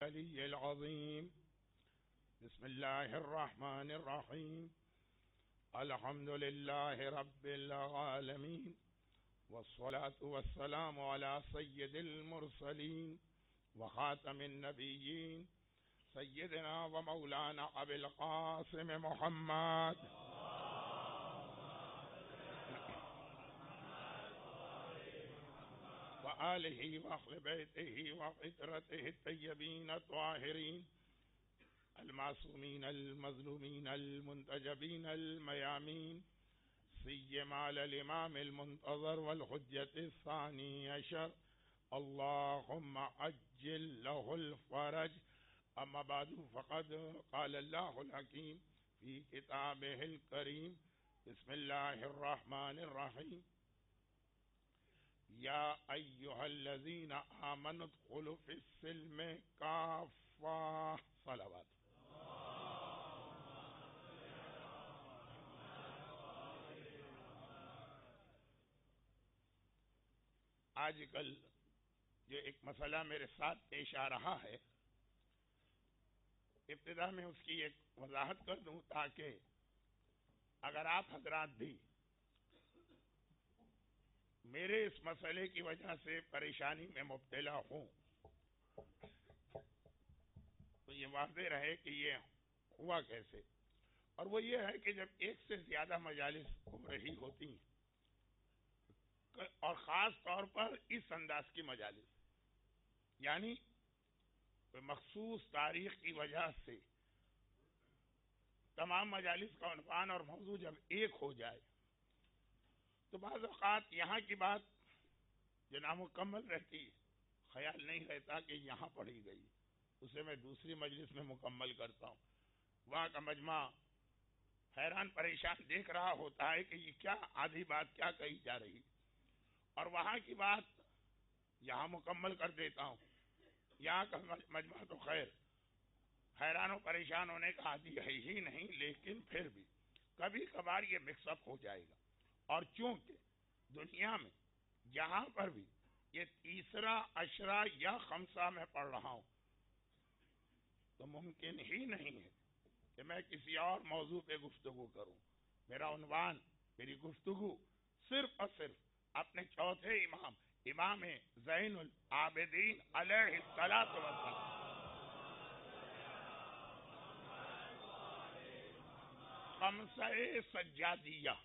العلي العظيم. بسم الله الرحمن الرحيم. الحمد لله رب العالمين، والصلاة والسلام على سيد المرسلين وخاتم النبيين سيدنا ومولانا أبي القاسم محمد وآله وأهل بيته وعترته الطيبين الطاهرين المعصومين المظلومين المنتجبين الميامين، سيما الإمام المنتظر والحجة الثاني عشر، اللهم عجل له الفرج. أما بعد، فقد قال الله الحكيم في كتابه الكريم: بسم الله الرحمن الرحيم. يا أيها الذين آمنوا ادخلوا في السلم كافة. صلوات. آج کل جو ایک مسئلہ میرے ساتھ پیش آ رہا ہے، ابتدا میں اس کی ایک وضاحت کر دوں تاکہ اگر آپ حضرات بھی میرے اس مسئلے کی وجہ سے پریشانی میں مبتلا ہوں تو یہ واضح رہے کہ یہ ہوا کیسے. اور وہ یہ ہے کہ جب ایک سے زیادہ مجالس ہو رہی ہوتی ہیں، اور خاص طور پر اس انداز کی مجالس، یعنی مخصوص تاریخ کی وجہ سے تمام مجالس کا عنوان اور موضوع جب ایک ہو جائے تو بعض اوقات یہاں کی بات جو نامکمل رہتی، خیال نہیں رہتا کہ یہاں پڑھی گئی، اسے میں دوسری مجلس میں مکمل کرتا ہوں. وہاں کا مجمع حیران پریشان دیکھ رہا ہوتا ہے کہ یہ کیا آدھی بات کیا کہی جا رہی، اور وہاں کی بات یہاں مکمل کر دیتا ہوں. یہاں کا مجمع تو خیر حیران و پریشان ہونے کا عادی ہے ہی نہیں، لیکن پھر بھی کبھی کبھار یہ مکس اپ ہو جائے گا. اور چونکہ دنیا میں جہاں پر بھی یہ تیسرا عشرہ یا خمسہ میں پڑھ رہا ہوں تو ممکن ہی نہیں ہے کہ میں کسی اور موضوع پہ گفتگو کروں. میرا عنوان، میری گفتگو صرف اور صرف اپنے چوتھے امام زین العابدین علیہ الصلوۃ والسلام خمسہ سجادیہ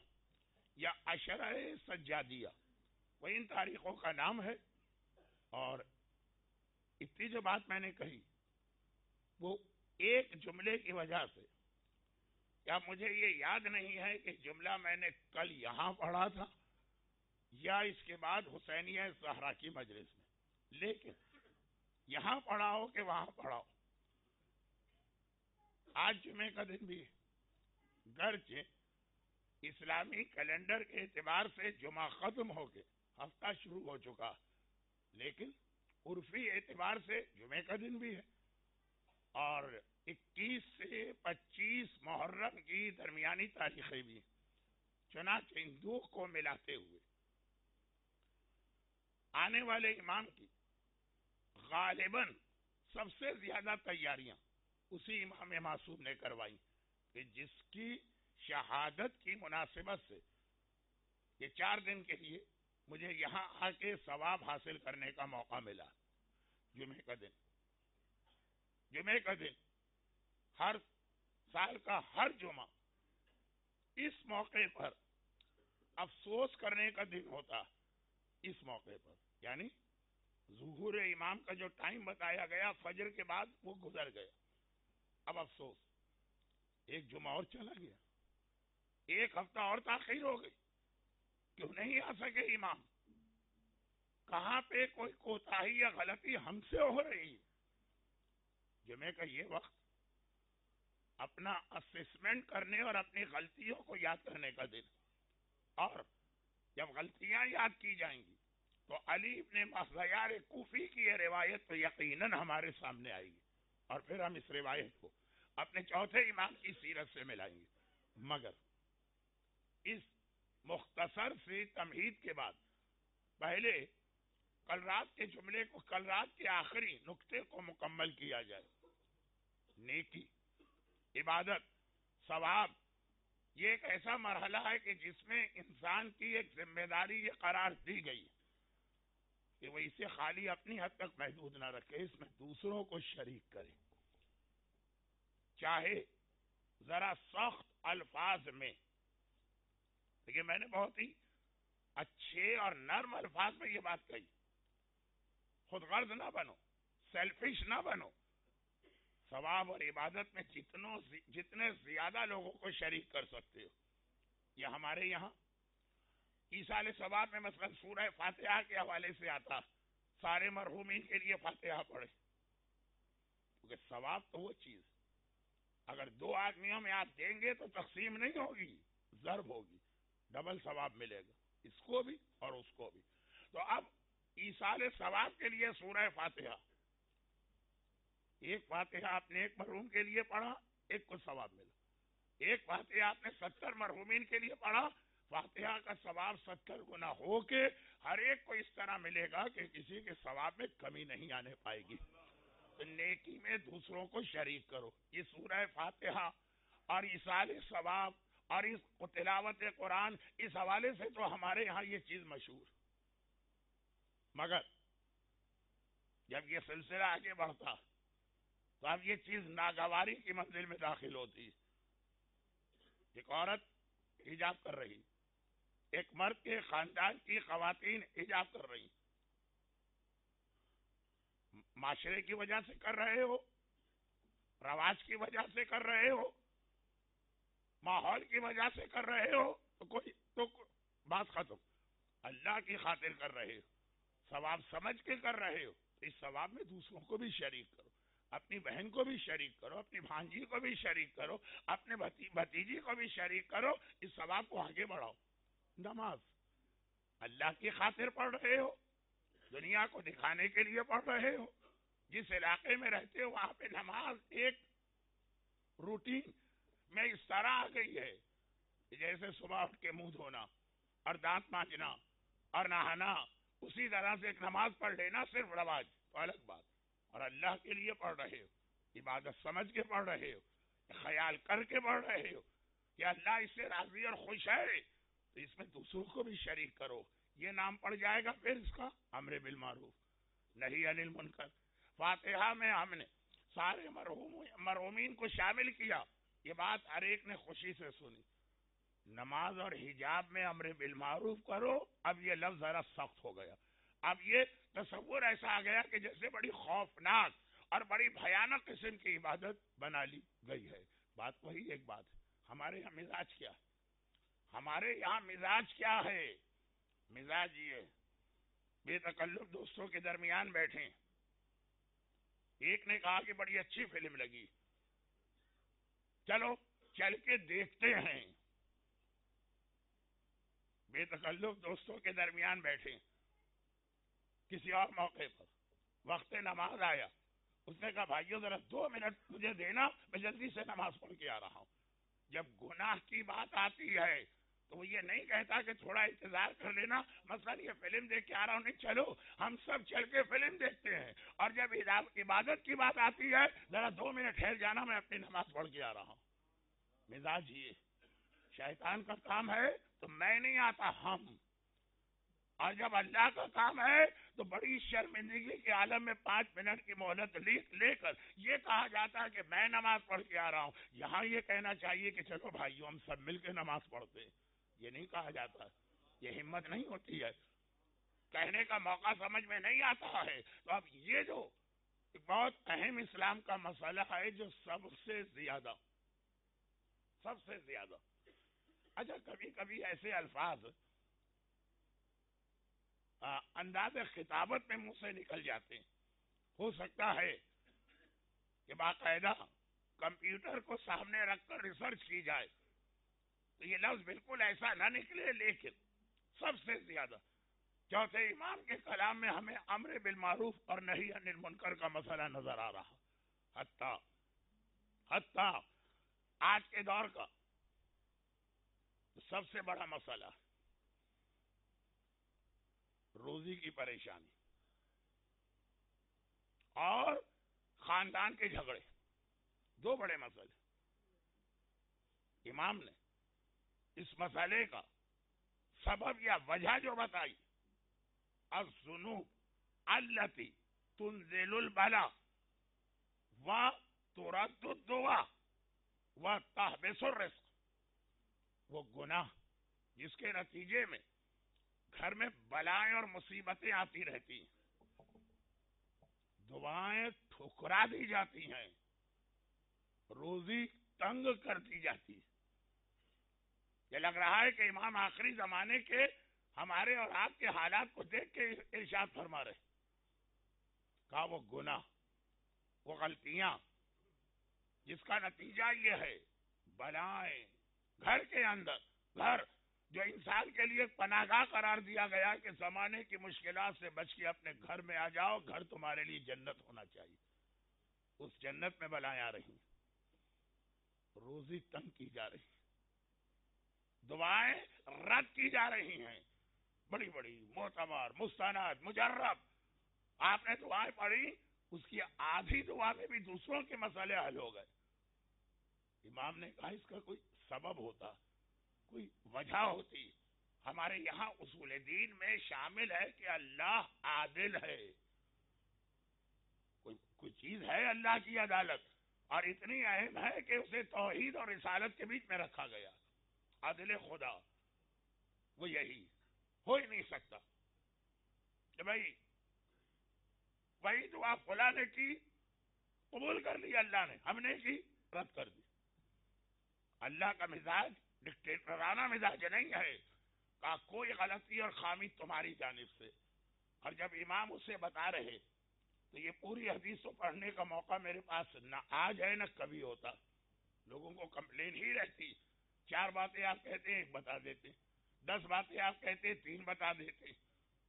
یا عشرہ سجادیہ، وہ ان تاریخوں کا نام ہے. اور اتنی جو بات میں نے کہی وہ ایک جملے کی وجہ سے، کیا مجھے یہ یاد نہیں ہے کہ جملہ میں نے کل یہاں پڑھا تھا یا اس کے بعد حسینیہ زہرا کی مجلس میں، لیکن یہاں پڑھاؤ کہ وہاں پڑھاؤ، آج جمعے کا دن بھی ہے، گرچہ اسلامی کیلنڈر کے اعتبار سے جمعہ ختم ہو کے ہفتہ شروع ہو چکا، لیکن عرفی اعتبار سے جمعے کا دن بھی ہے. اور 21 سے 25 محرم کی درمیانی تاریخیں بھی ہیں. چنانچہ ان دو کو ملاتے ہوئے آنے والے امام کی غالباً سب سے زیادہ تیاریاں اسی امام معصوم نے کروائی کہ جس کی شہادت کی مناسبت سے یہ 4 دن کے لیے مجھے یہاں آ کے ثواب حاصل کرنے کا موقع ملا. جمعے کا دن ہر سال کا ہر جمعہ اس موقع پر افسوس کرنے کا دن ہوتا. اس موقع پر یعنی ظہور امام کا جو ٹائم بتایا گیا فجر کے بعد وہ گزر گیا. اب افسوس، ایک جمعہ اور چلا گیا، ایک ہفتہ اور تاخیر ہو گئی، کیوں نہیں آ سکے امام؟ کہاں پہ کوئی کوتاہی یا غلطی ہم سے ہو رہی ہے؟ جمعے کا یہ وقت اپنا اسسمنٹ کرنے اور اپنی غلطیوں کو یاد کرنے کا دن، اور جب غلطیاں یاد کی جائیں گی تو علی ابن مخزیار کوفی کی یہ روایت تو یقیناً ہمارے سامنے آئے گی، اور پھر ہم اس روایت کو اپنے چوتھے امام کی سیرت سے ملائیں گے. مگر اس مختصر سی تمہید کے بعد پہلے کل رات کے جملے کو، کل رات کے آخری نقطے کو مکمل کیا جائے. نیکی، عبادت، ثواب، یہ ایک ایسا مرحلہ ہے کہ جس میں انسان کی ایک ذمہ داری یہ قرار دی گئی کہ وہ اسے خالی اپنی حد تک محدود نہ رکھے، اس میں دوسروں کو شریک کرے، چاہے ذرا سخت الفاظ میں. لیکن میں نے بہت ہی اچھے اور نرم الفاظ میں یہ بات کہی. خود غرض نہ بنو، سیلفش نہ بنو. ثواب اور عبادت میں جتنے زیادہ لوگوں کو شریک کر سکتے ہو. یہ ہمارے یہاں ایصال ثواب میں مثلا سورہ فاتحہ کے حوالے سے آتا، سارے مرحومین کے لیے فاتحہ پڑھے. کیونکہ ثواب تو وہ چیز، اگر 2 آدمیوں میں آپ دیں گے تو تقسیم نہیں ہوگی، ضرب ہوگی، ڈبل ثواب ملے گا، اس کو بھی اور اس کو بھی. تو اب ایصال ثواب کے لیے سورہ فاتحہ، ایک فاتحہ آپ نے ایک مرحوم کے لیے پڑھا، ایک کو ثواب ملا. ایک فاتحہ آپ نے 70 مرحومین کے لیے پڑھا، فاتحہ کا ثواب 70 گنا ہو کے ہر ایک کو اس طرح ملے گا کہ کسی کے ثواب میں کمی نہیں آنے پائے گی. تو نیکی میں دوسروں کو شریک کرو. یہ سورہ فاتحہ اور ایصال ثواب اور اس تلاوت قرآن، اس حوالے سے تو ہمارے ہاں یہ چیز مشہور. مگر جب یہ سلسلہ آگے بڑھتا تو اب یہ چیز ناگواری کی منزل میں داخل ہوتی. ایک عورت حجاب کر رہی، ایک مرد کے خاندان کی خواتین حجاب کر رہی. معاشرے کی وجہ سے کر رہے ہو، رواج کی وجہ سے کر رہے ہو، ماحول کی وجہ سے کر رہے ہو، تو بات ختم. اللہ کی خاطر کر رہے ہو، ثواب سمجھ کے کر رہے ہو، اس ثواب میں دوسروں کو بھی شریک کرو. اپنی بہن کو بھی شریک کرو، اپنی بھانجی کو بھی شریک کرو، اپنے بھتیجی کو بھی شریک کرو. اس ثواب کو آگے بڑھاؤ. نماز اللہ کی خاطر پڑھ رہے ہو، دنیا کو دکھانے کے لیے پڑھ رہے ہو. جس علاقے میں رہتے ہو وہاں پہ نماز ایک روٹین میں اس طرح آ گئی ہے کہ جیسے صبح اٹھ کے منہ دھونا اور دانت مانجنا اور نہانا، اسی طرح سے ایک نماز پڑھ لینا صرف رواج تو الگ بات. اور اللہ کے لیے پڑھ رہے ہو، عبادت سمجھ کے پڑھ رہے ہو، خیال کر کے پڑھ رہے ہو کہ اللہ اس سے راضی اور خوش ہے، تو اس میں دوسروں کو بھی شریک کرو. یہ نام پڑ جائے گا پھر اس کا امر بالمعروف نہی عن المنکر. فاتحہ میں ہم نے سارے مرحومین کو شامل کیا. یہ بات ہر ایک نے خوشی سے سنی. نماز اور حجاب میں امر بالمعروف کرو، اب یہ لفظ ذرا سخت ہو گیا. اب یہ تصور ایسا آ گیا کہ جیسے بڑی خوفناک اور بڑی بھیانک قسم کی عبادت بنا لی گئی ہے. بات وہی ایک بات ہے. ہمارے یہاں مزاج کیا ہے؟ ہمارے یہاں مزاج کیا ہے؟ مزاج یہ بے تکلف دوستوں کے درمیان بیٹھے، ایک نے کہا کہ بڑی اچھی فلم لگی، چلو چل کے دیکھتے ہیں. بے تکلف دوستوں کے درمیان بیٹھے. کسی اور موقع پر وقت نماز آیا، اس نے کہا بھائیو ذرا 2 منٹ مجھے دینا، میں جلدی سے نماز پڑھ کے آ رہا ہوں. جب گناہ کی بات آتی ہے تو وہ یہ نہیں کہتا کہ تھوڑا انتظار کر لینا، مثلا یہ فلم دیکھ کے آ رہا ہوں. نہیں، چلو ہم سب چل کے فلم دیکھتے ہیں. اور جب عبادت کی بات آتی ہے، ذرا 2 منٹ ٹھہر جانا، میں اپنی نماز پڑھ کے آ رہا ہوں. مزاج یہ شیطان کا کام ہے تو میں نہیں آتا ہم، اور جب اللہ کا کام ہے تو بڑی شرمندگی کے عالم میں 5 منٹ کی مہلت لے کر یہ کہا جاتا ہے کہ میں نماز پڑھ کے آ رہا ہوں. یہاں یہ کہنا چاہیے کہ چلو بھائیو ہم سب مل کے نماز پڑھتے ہیں. یہ نہیں کہا جاتا، یہ ہمت نہیں ہوتی ہے، کہنے کا موقع سمجھ میں نہیں آتا ہے. تو اب یہ جو بہت اہم اسلام کا مسئلہ ہے جو سب سے زیادہ اچھا کبھی کبھی ایسے الفاظ انداز خطابت میں منہ سے نکل جاتے ہیں. ہو سکتا ہے کہ باقاعدہ کمپیوٹر کو سامنے رکھ کر ریسرچ کی جائے تو یہ لفظ بالکل ایسا نہ نکلے، لیکن سب سے زیادہ چوتھے امام کے کلام میں ہمیں امر بالمعروف اور نہی عن المنکر کا مسئلہ نظر آ رہا. حتیٰ آج کے دور کا سب سے بڑا مسئلہ روزی کی پریشانی. اور خاندان کے جھگڑے، دو بڑے مسئلے. امام نے اس مسئلے کا سبب یا وجہ جو بتائی، الذنوب التي تنزل البلاء وترد الدعاء وتحبس الرزق، وہ گناہ جس کے نتیجے میں گھر میں بلائیں اور مصیبتیں آتی رہتی ہیں، دعائیں ٹھکرا دی جاتی ہیں، روزی تنگ کر دی جاتی ہے. یہ لگ رہا ہے کہ امام آخری زمانے کے ہمارے اور آپ کے حالات کو دیکھ کے ارشاد فرما رہے. کہا وہ گناہ، وہ غلطیاں جس کا نتیجہ یہ ہے بلائیں گھر کے اندر، گھر جو انسان کے لیے پناہ گاہ قرار دیا گیا کہ زمانے کی مشکلات سے بچ کے اپنے گھر میں آ جاؤ، گھر تمہارے لیے جنت ہونا چاہیے، اس جنت میں بلائیں آ رہی ہیں، روزی تنگ کی جا رہی، دعائیں رد کی جا رہی ہیں، بڑی بڑی معتبر مستند مجرب آپ نے دعائیں پڑھی، اس کی آدھی دعا میں بھی دوسروں کے مسئلے حل ہو گئے. امام نے کہا اس کا کوئی سبب ہوتا، کوئی وجہ ہوتی. ہمارے یہاں اصول دین میں شامل ہے کہ اللہ عادل ہے، کوئی چیز ہے اللہ کی عدالت، اور اتنی اہم ہے کہ اسے توحید اور رسالت کے بیچ میں رکھا گیا. عادل خدا وہ یہی ہو ہی نہیں سکتا کہ بھائی وہی دعا فلاں نے کی قبول کر لی اللہ نے، ہم نے کی رد کر دی. اللہ کا مزاج ڈکٹیٹرانہ مزاج نہیں ہے کہ کوئی غلطی اور خامی تمہاری جانب سے. اور جب امام اسے بتا رہے تو یہ پوری حدیث کو پڑھنے کا موقع میرے پاس نہ آج ہے نہ کبھی ہوتا. لوگوں کو کمپلین ہی رہتی، 4 باتیں آپ کہتے ہیں 1 بتا دیتے، 10 باتیں آپ کہتے ہیں 3 بتا دیتے.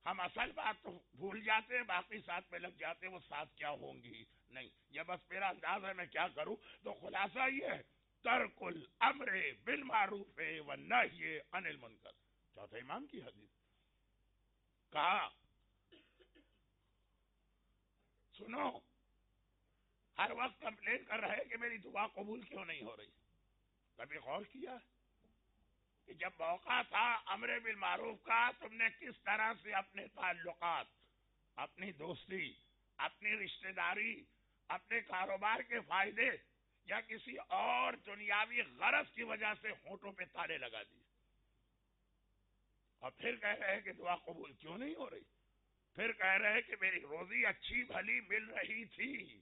ہم اصل بات تو بھول جاتے ہیں، باقی ساتھ میں لگ جاتے ہیں، وہ ساتھ کیا ہوں گی نہیں. یہ بس میرا انداز ہے، میں کیا کروں. تو خلاصہ یہ ہے ترک الامر بالمعروف والنہی عن المنکر، چوتھے امام کی حدیث. کہا سنو، ہر وقت کمپلین کر رہے کہ میری دعا قبول کیوں نہیں ہو رہی. کبھی غور کیا کہ جب موقع تھا امر بالمعروف کا، تم نے کس طرح سے اپنے تعلقات، اپنی دوستی، اپنی رشتہ داری، اپنے کاروبار کے فائدے یا کسی اور دنیاوی غرض کی وجہ سے ہونٹوں پہ تالے لگا دی، اور پھر کہہ رہے کہ دعا قبول کیوں نہیں ہو رہی. پھر کہہ رہے کہ میری روزی اچھی بھلی مل رہی تھی.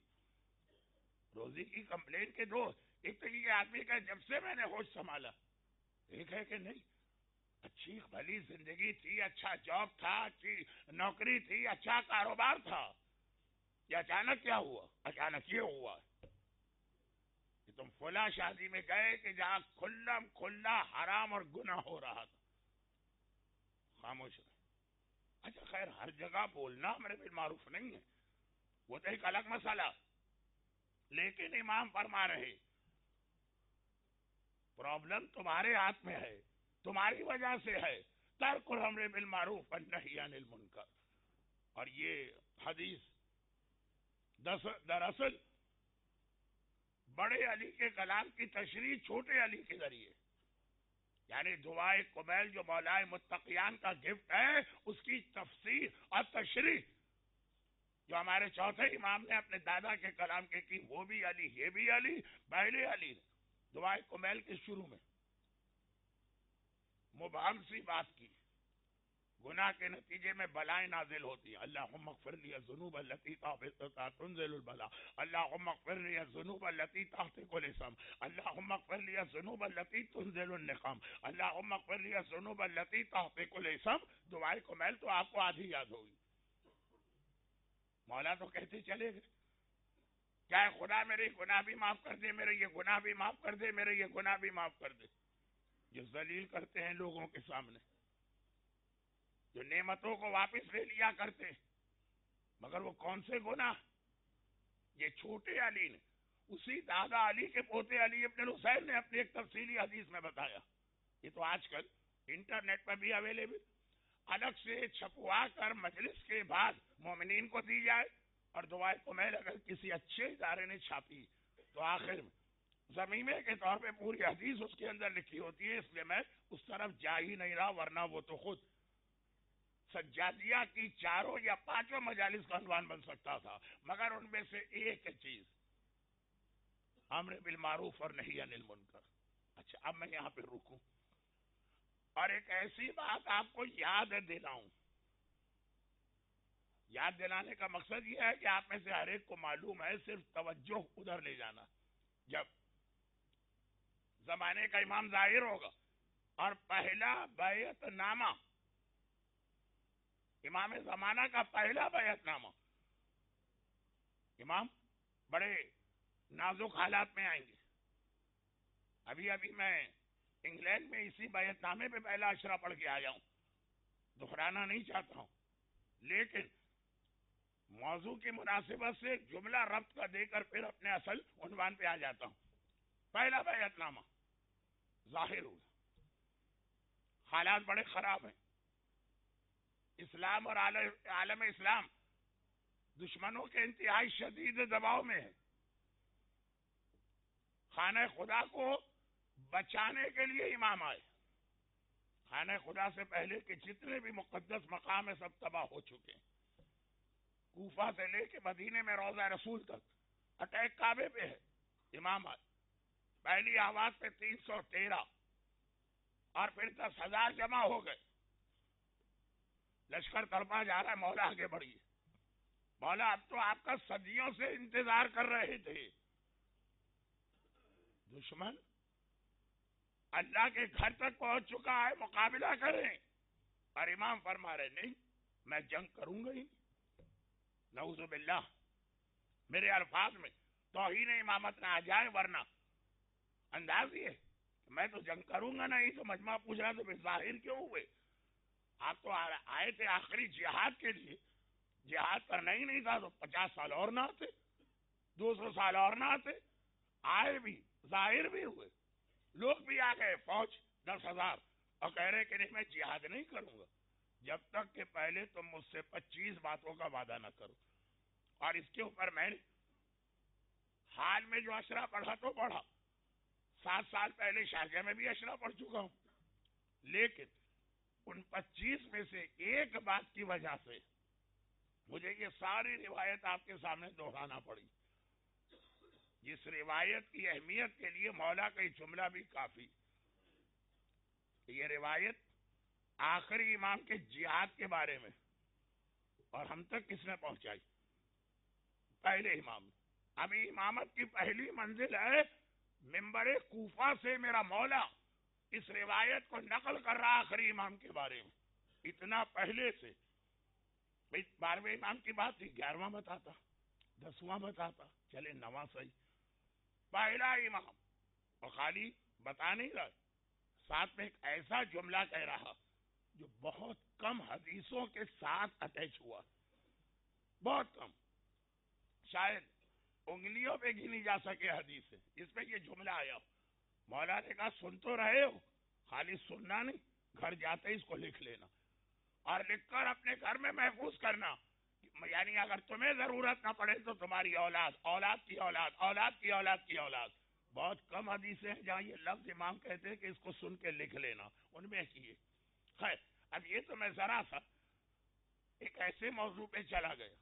روزی کی کمپلین کے دو، ایک تو یہ آدمی کا جب سے میں نے ہوش سنبھالا، ایک ہے کہ نہیں اچھی بھلی زندگی تھی، اچھا جاب تھا، اچھی نوکری تھی، اچھا کاروبار تھا. یہ اچانک کیا ہوا؟ اچانک یہ ہوا کہ تم فلاں شادی میں گئے کہ جہاں کھلم کھلا حرام اور گناہ ہو رہا تھا، خاموش رہے. اچھا خیر، ہر جگہ بولنا امر بالمعروف نہیں ہے، وہ تو ایک الگ مسئلہ. لیکن امام فرما رہے پرابلم تمہارے ہاتھ میں ہے، تمہاری وجہ سے ہے. ترک الامر بالمعروف والنہی عن المنکر. اور یہ حدیث دراصل بڑے علی کے کلام کی تشریح چھوٹے علی کے ذریعے، یعنی دعائے قبیل جو مولائے متقیان کا گفٹ ہے، اس کی تفسیر اور تشریح جو ہمارے چوتھے امام نے اپنے دادا کے کلام کے کی، وہ بھی علی، یہ بھی علی. پہلے علی نے دعائے قبیل کے شروع میں مبہم سی بات کی، گناہ کے نتیجے میں بلائیں نازل ہوتی ہیں. اللہم اغفر لی الذنوب التي تنزل البلاء، اللہم اغفر لی الذنوب التي تحتق الاسم، اللہم اغفر لی الذنوب التي تنزل النقم، اللہم اغفر لی الذنوب التي تحتق الاسم. دعائے قبیل تو آپ کو آدھی یاد ہوگی. مولا تو کہتے چلے گئے کیا خدا میرے گناہ بھی معاف کر دے، میرے یہ گناہ بھی معاف کر دے، میرے یہ گناہ بھی معاف کر دے. یہ ذلیل کرتے ہیں لوگوں کے سامنے، جو نعمتوں کو واپس لے لیا کرتے، مگر وہ کون سے گناہ؟ یہ چھوٹے علی نے، اسی دادا علی کے پوتے علی ابن الحسین نے اپنی ایک تفصیلی حدیث میں بتایا. یہ تو آج کل انٹرنیٹ پر بھی اویلیبل، الگ سے چھپوا کر مجلس کے بعد مومنین کو دی جائے. اور دعائے کمیل اگر کسی اچھے ادارے نے چھاپی تو آخر میں ضمیمے کے طور پہ پوری حدیث اس کے اندر لکھی ہوتی ہے، اس لیے میں اس طرف جا ہی نہیں رہا، ورنہ وہ تو خود سجادیہ کی 4 یا 5 مجالس کا عنوان بن سکتا تھا، مگر ان میں سے ایک چیز امر بالمعروف اور نہی عن المنکر۔ اچھا، اب میں یہاں پہ رکوں اور ایک ایسی بات آپ کو یاد دلاؤں۔ یاد دلانے کا مقصد یہ ہے کہ آپ میں سے ہر ایک کو معلوم ہے، صرف توجہ ادھر لے جانا۔ جب زمانے کا امام ظاہر ہوگا اور پہلا بیعت نامہ، امام زمانہ کا پہلا بیعت نامہ، امام بڑے نازک حالات میں آئیں گے۔ ابھی میں انگلینڈ میں اسی بیعت نامے پہ پہلا اشرا پڑھ کے آیا ہوں، دہرانا نہیں چاہتا ہوں، لیکن موضوع کی مناسبت سے جملہ ربط کا دے کر پھر اپنے اصل عنوان پہ آ جاتا ہوں۔ پہلا بیعت نامہ ظاہر ہوگا، حالات بڑے خراب ہیں، اسلام اور عالم اسلام دشمنوں کے انتہائی شدید دباؤ میں ہے۔ خانہ خدا کو بچانے کے لیے امام آئے، خانہ خدا سے پہلے کے جتنے بھی مقدس مقام ہیں سب تباہ ہو چکے ہیں۔ کوفہ سے لے کے مدینے میں روضہ رسول تک اٹیک کعبے پہ ہے، امام آئے، پہلی آواز پہ 313 اور پھر 10,000 جمع ہو گئے۔ لشکر تڑپا جا رہا ہے، مولا آگے بڑھیے، مولا اب تو آپ کا صدیوں سے انتظار کر رہے تھے۔ دشمن اللہ کے گھر تک پہنچ چکا ہے، مقابلہ کریں، اور امام فرما رہے نہیں، میں جنگ کروں گا ہی نہیں۔ نعوذ باللہ، میرے الفاظ میں توہین امامت نہ آ جائے، ورنہ انداز یہ کہ میں تو جنگ کروں گا نہیں، تو مجمع پوچھ رہا تو پھر ظاہر کیوں ہوئے؟ آپ تو آئے تھے آخری جہاد کے لیے، جہاد کرنا ہی نہیں تھا تو 50 سال اور نہ آتے، 200 سال اور نہ آتے، آئے بھی، ظاہر بھی ہوئے، لوگ بھی آ گئے، فوج 10,000، اور کہہ رہے کہ نہیں میں جہاد نہیں کروں گا جب تک کہ پہلے تم مجھ سے 25 باتوں کا وعدہ نہ کرو۔ اور اس کے اوپر میں نے حال میں جو اشرا پڑھا تو پڑھا، 7 سال پہلے شارجہ میں بھی اشرا پڑھ چکا ہوں، لیکن ان 25 میں سے ایک بات کی وجہ سے مجھے یہ ساری روایت آپ کے سامنے دہرانا پڑی، جس روایت کی اہمیت کے لیے مولا کا یہ جملہ بھی کافی کہ یہ روایت آخری امام کے جہاد کے بارے میں، اور ہم تک کس نے پہنچائی؟ پہلے امام۔ ابھی امامت کی پہلی منزل ہے منبر کوفہ سے میرا مولا اس روایت کو نقل کر رہا آخری امام کے بارے میں، اتنا پہلے سے۔ 12ویں امام کی بات تھی، 11واں بتاتا، 10واں بتاتا، چلے 9واں صحیح، پہلا امام، اور خالی بتا نہیں رہا، ساتھ میں ایک ایسا جملہ کہہ رہا جو بہت کم حدیثوں کے ساتھ اٹیچ ہوا، بہت کم، شاید انگلیوں پہ گنی جا سکے حدیث ہے، اس پہ یہ جملہ آیا۔ مولا نے کہا سن تو رہے ہو، خالی سننا نہیں، گھر جاتے ہی اس کو لکھ لینا، اور لکھ کر اپنے گھر میں محفوظ کرنا، یعنی اگر تمہیں ضرورت نہ پڑے تو تمہاری اولاد، اولاد کی اولاد، اولاد کی اولاد کی اولاد۔ بہت کم حدیثیں ہیں جہاں یہ لفظ امام کہتے ہیں کہ اس کو سن کے لکھ لینا، ان میں کیے۔ خیر، اب یہ تو میں ذرا سا ایک ایسے موضوع پہ چلا گیا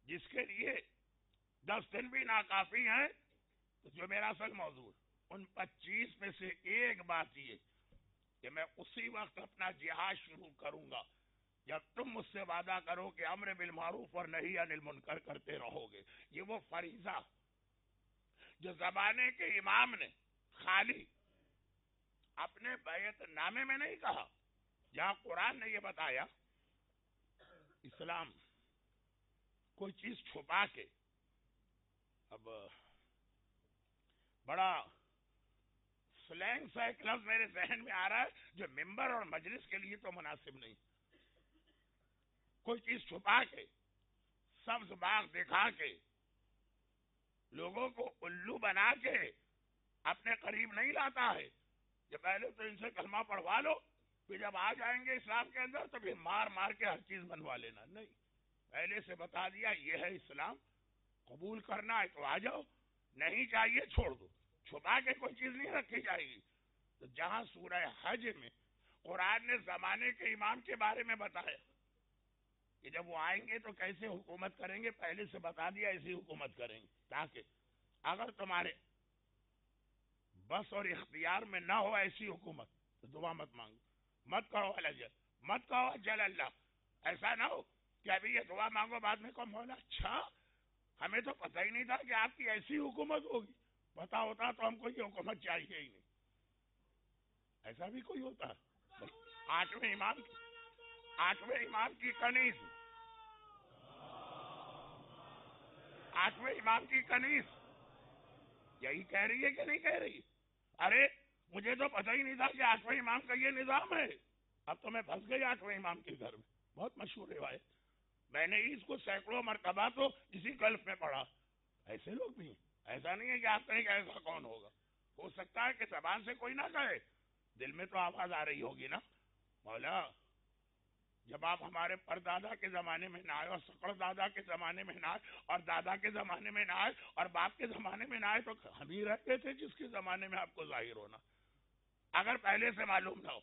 جس کے لیے 10 دن بھی ناکافی ہیں، تو جو میرا اصل موضوع ہے ان 25 میں سے ایک بات یہ کہ میں اسی وقت اپنا جہاد شروع کروں گا جب تم مجھ سے وعدہ کرو کہ امر بالمعروف اور نہی عن المنکر کرتے رہو گے۔ یہ وہ فریضہ جو زمانے کے امام نے خالی اپنے بیعت نامے میں نہیں کہا، جہاں قرآن نے یہ بتایا اسلام کوئی چیز چھپا کے، اب بڑا سلینگ سا ایک لفظ میرے ذہن میں آ رہا ہے جو ممبر اور مجلس کے لیے تو مناسب نہیں، کوئی چیز چھپا کے، سبز باغ دکھا کے، لوگوں کو الو بنا کے اپنے قریب نہیں لاتا ہے کہ پہلے تو ان سے کلمہ پڑھوا لو، پھر جب آ جائیں گے اسلام کے اندر تو پھر مار مار کے ہر چیز بنوا لینا، نہیں، پہلے سے بتا دیا یہ ہے اسلام، قبول کرنا ہے تو آ جاؤ، نہیں چاہیے چھوڑ دو، چھپا کے کوئی چیز نہیں رکھی جائے گی۔ تو جہاں سورہ حج میں قرآن نے زمانے کے امام کے بارے میں بتایا کہ جب وہ آئیں گے تو کیسے حکومت کریں گے، پہلے سے بتا دیا ایسی حکومت کریں گے، تاکہ اگر تمہارے بس اور اختیار میں نہ ہو ایسی حکومت تو دعا مت مانگو، مت کہو الجل، مت کہو اجل اللہ، ایسا نہ ہو کہ ابھی یہ دعا مانگو بعد میں کہو مولا اچھا ہمیں تو پتہ ہی نہیں تھا کہ آپ کی ایسی حکومت ہوگی، پتا ہوتا تو ہم کو یہ حکومت چاہیے ہی نہیں۔ ایسا بھی کوئی ہوتا ہے؟ آٹھویں امام کی کنیز، آٹھویں امام کی کنیز یہی کہہ رہی ہے کہ نہیں کہہ رہی؟ ارے مجھے تو پتہ ہی نہیں تھا کہ آٹھویں امام کا یہ نظام ہے، اب تو میں پھنس گئی آٹھویں امام کے گھر میں۔ بہت مشہور روایت، میں نے اس کو سینکڑوں مرتبہ تو اسی گلف میں پڑھا۔ ایسے لوگ بھی ہیں، ایسا نہیں ہے کہ آپ کہیں کہ ایسا کون ہوگا، ہو سکتا ہے کہ زبان سے کوئی نہ کہے، دل میں تو آواز آ رہی ہوگی نا، مولا جب آپ ہمارے پردادا کے زمانے میں نہ آئے اور سکڑ دادا کے زمانے میں نہ آئے اور دادا کے زمانے میں نہ آئے اور باپ کے زمانے میں نہ آئے تو ہم ہی رہتے تھے جس کے زمانے میں آپ کو ظاہر ہونا، اگر پہلے سے معلوم نہ ہو۔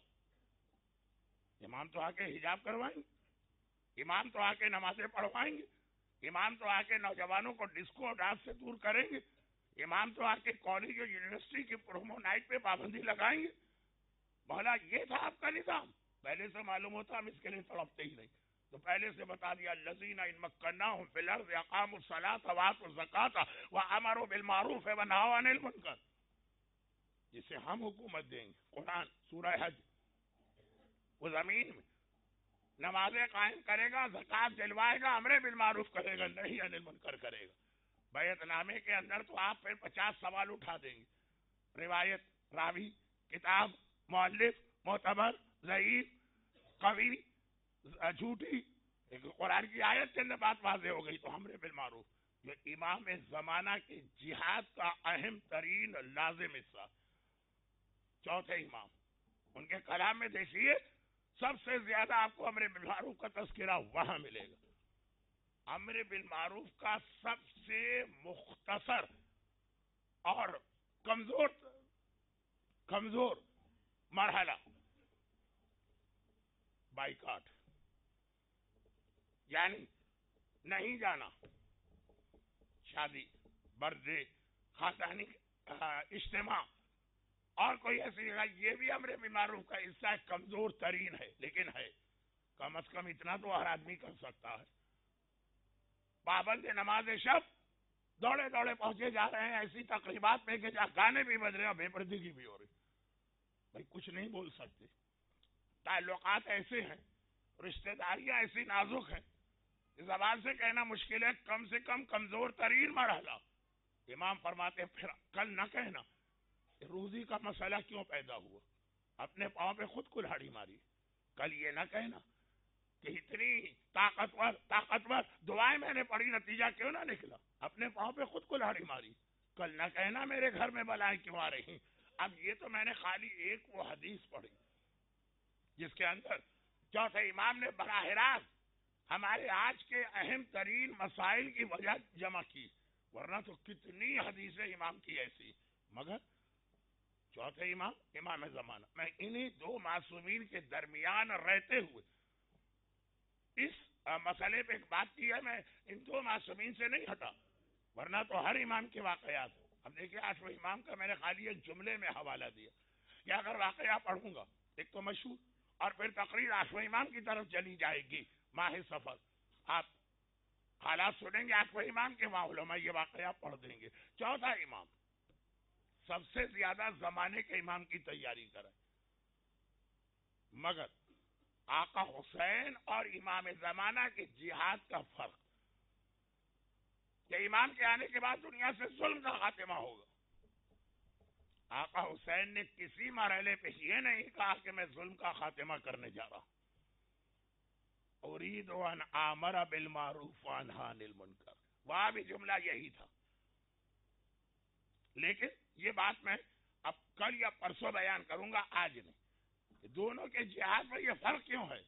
امام تو آ کے حجاب کروائیں گے، امام تو آ کے نمازیں پڑھوائیں گے، امام تو آ کے نوجوانوں کو ڈسکو اور ڈانس سے دور کریں گے، امام تو آ کے کالج اور یونیورسٹی کی پرومو نائٹ پہ پابندی لگائیں گے۔ مولا یہ تھا آپ کا نظام، پہلے سے معلوم ہوتا ہم اس کے لیے تڑپتے ہی نہیں، تو پہلے سے بتا دیا الذین ان مکناہم فی الارض اقاموا الصلاۃ وآتوا الزکاۃ وامروا بالمعروف ونہوا عن المنکر، جسے ہم حکومت دیں گے، قرآن سورہ حج، وہ زمین میں نمازیں قائم کرے گا، زکوٰۃ دلوائے گا، امر بالمعروف کرے گا، نہیں عن المنکر کرے گا۔ بیعت نامے کے اندر تو آپ پھر 50 سوال اٹھا دیں گے، روایت، راوی، کتاب، مؤلف، معتبر، ضعیف، قوی، جھوٹی، قرآن کی آیت کے اندر بات واضح ہو گئی تو امر بالمعروف، جو امام زمانہ کے جہاد کا اہم ترین لازم حصہ، چوتھے امام، ان کے کلام میں دیکھیے سب سے زیادہ آپ کو امر بالمعروف کا تذکرہ وہاں ملے گا۔ امر بالمعروف کا سب سے مختصر اور کمزور مرحلہ بائیکاٹ، یعنی نہیں جانا، شادی، برتھ ڈے، خاندانی اجتماع اور کوئی ایسی جگہ، یہ بھی امر بالمعروف کا حصہ کمزور ترین ہے، لیکن ہے، کم از کم اتنا تو ہر آدمی کر سکتا ہے۔ پابند نماز شب، دوڑے دوڑے پہنچے جا رہے ہیں ایسی تقریبات میں کہ جہاں گانے بھی بج رہے ہیں اور بے پردگی بھی ہو رہی، بھائی کچھ نہیں بول سکتے، تعلقات ایسے ہیں، رشتہ داریاں ایسی نازک ہیں، زبان سے کہنا مشکل ہے، کم سے کم کمزور ترین مرحلہ۔ امام فرماتے ہیں پھر کل نہ کہنا روزی کا مسئلہ کیوں پیدا ہوا، اپنے پاؤں پہ خود کلہاڑی ماری، کل یہ نہ کہنا کہ اتنی طاقتور دعائیں میں نے پڑھی نتیجہ کیوں نہ نکلا، اپنے پاؤں پہ خود کلہاڑی ماری، کل نہ کہنا میرے گھر میں بلائیں کیوں آ رہی۔ اب یہ تو میں نے خالی ایک وہ حدیث پڑھی جس کے اندر چوتھے امام نے براہ راست ہمارے آج کے اہم ترین مسائل کی وجہ جمع کی، ورنہ تو کتنی حدیثیں امام کی ایسی، مگر چوتھے امام، امام زمانہ، میں انہی دو معصومین کے درمیان رہتے ہوئے اس مسئلے پہ ایک بات کی ہے، میں ان دو معصومین سے نہیں ہٹا، ورنہ تو ہر امام کے واقعات۔ اب دیکھیں آٹھویں امام کا میں نے خالی ایک جملے میں حوالہ دیا کہ اگر واقعہ پڑھوں گا ایک تو مشہور، اور پھر تقریر آٹھویں امام کی طرف چلی جائے گی، ماہ سفر، آپ حالات سنیں گے آٹھویں امام کے، وہاں علماء یہ واقعہ پڑھ دیں گے۔ چوتھا امام سب سے زیادہ زمانے کے امام کی تیاری کریں، مگر آقا حسین اور امام زمانہ کے جہاد کا فرق کہ امام کے آنے کے بعد دنیا سے ظلم کا خاتمہ ہوگا، آقا حسین نے کسی مرحلے پہ یہ نہیں کہا کہ میں ظلم کا خاتمہ کرنے جا رہا ہوں، اريد ان آمر بالمعروف وانہی عن المنکر، وہاں بھی جملہ یہی تھا۔ لیکن یہ بات میں اب کل یا پرسوں بیان کروں گا، آج نہیں، دونوں کے جہاد میں یہ فرق کیوں ہے؟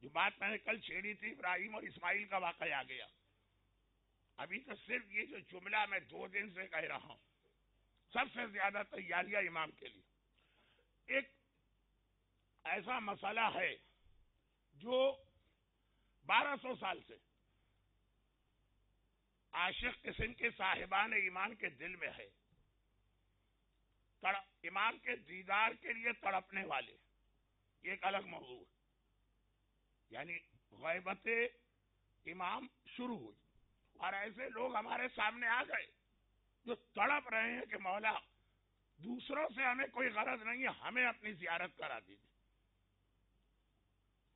جو بات میں نے کل چھیڑی تھی ابراہیم اور اسماعیل کا واقعہ آ گیا. ابھی تو صرف یہ جو جملہ میں 2 دن سے کہہ رہا ہوں، سب سے زیادہ تیاریاں امام کے لیے. ایک ایسا مسئلہ ہے جو 1200 سال سے عاشق قسم کے صاحبان ایمان کے دل میں ہے، امام کے دیدار کے لیے تڑپنے والے. یہ ایک الگ موضوع ہے. یعنی غیبت امام شروع ہوئی اور ایسے لوگ ہمارے سامنے آ گئے جو تڑپ رہے ہیں کہ مولا دوسروں سے ہمیں کوئی غرض نہیں ہے، ہمیں اپنی زیارت کرا دیجیے.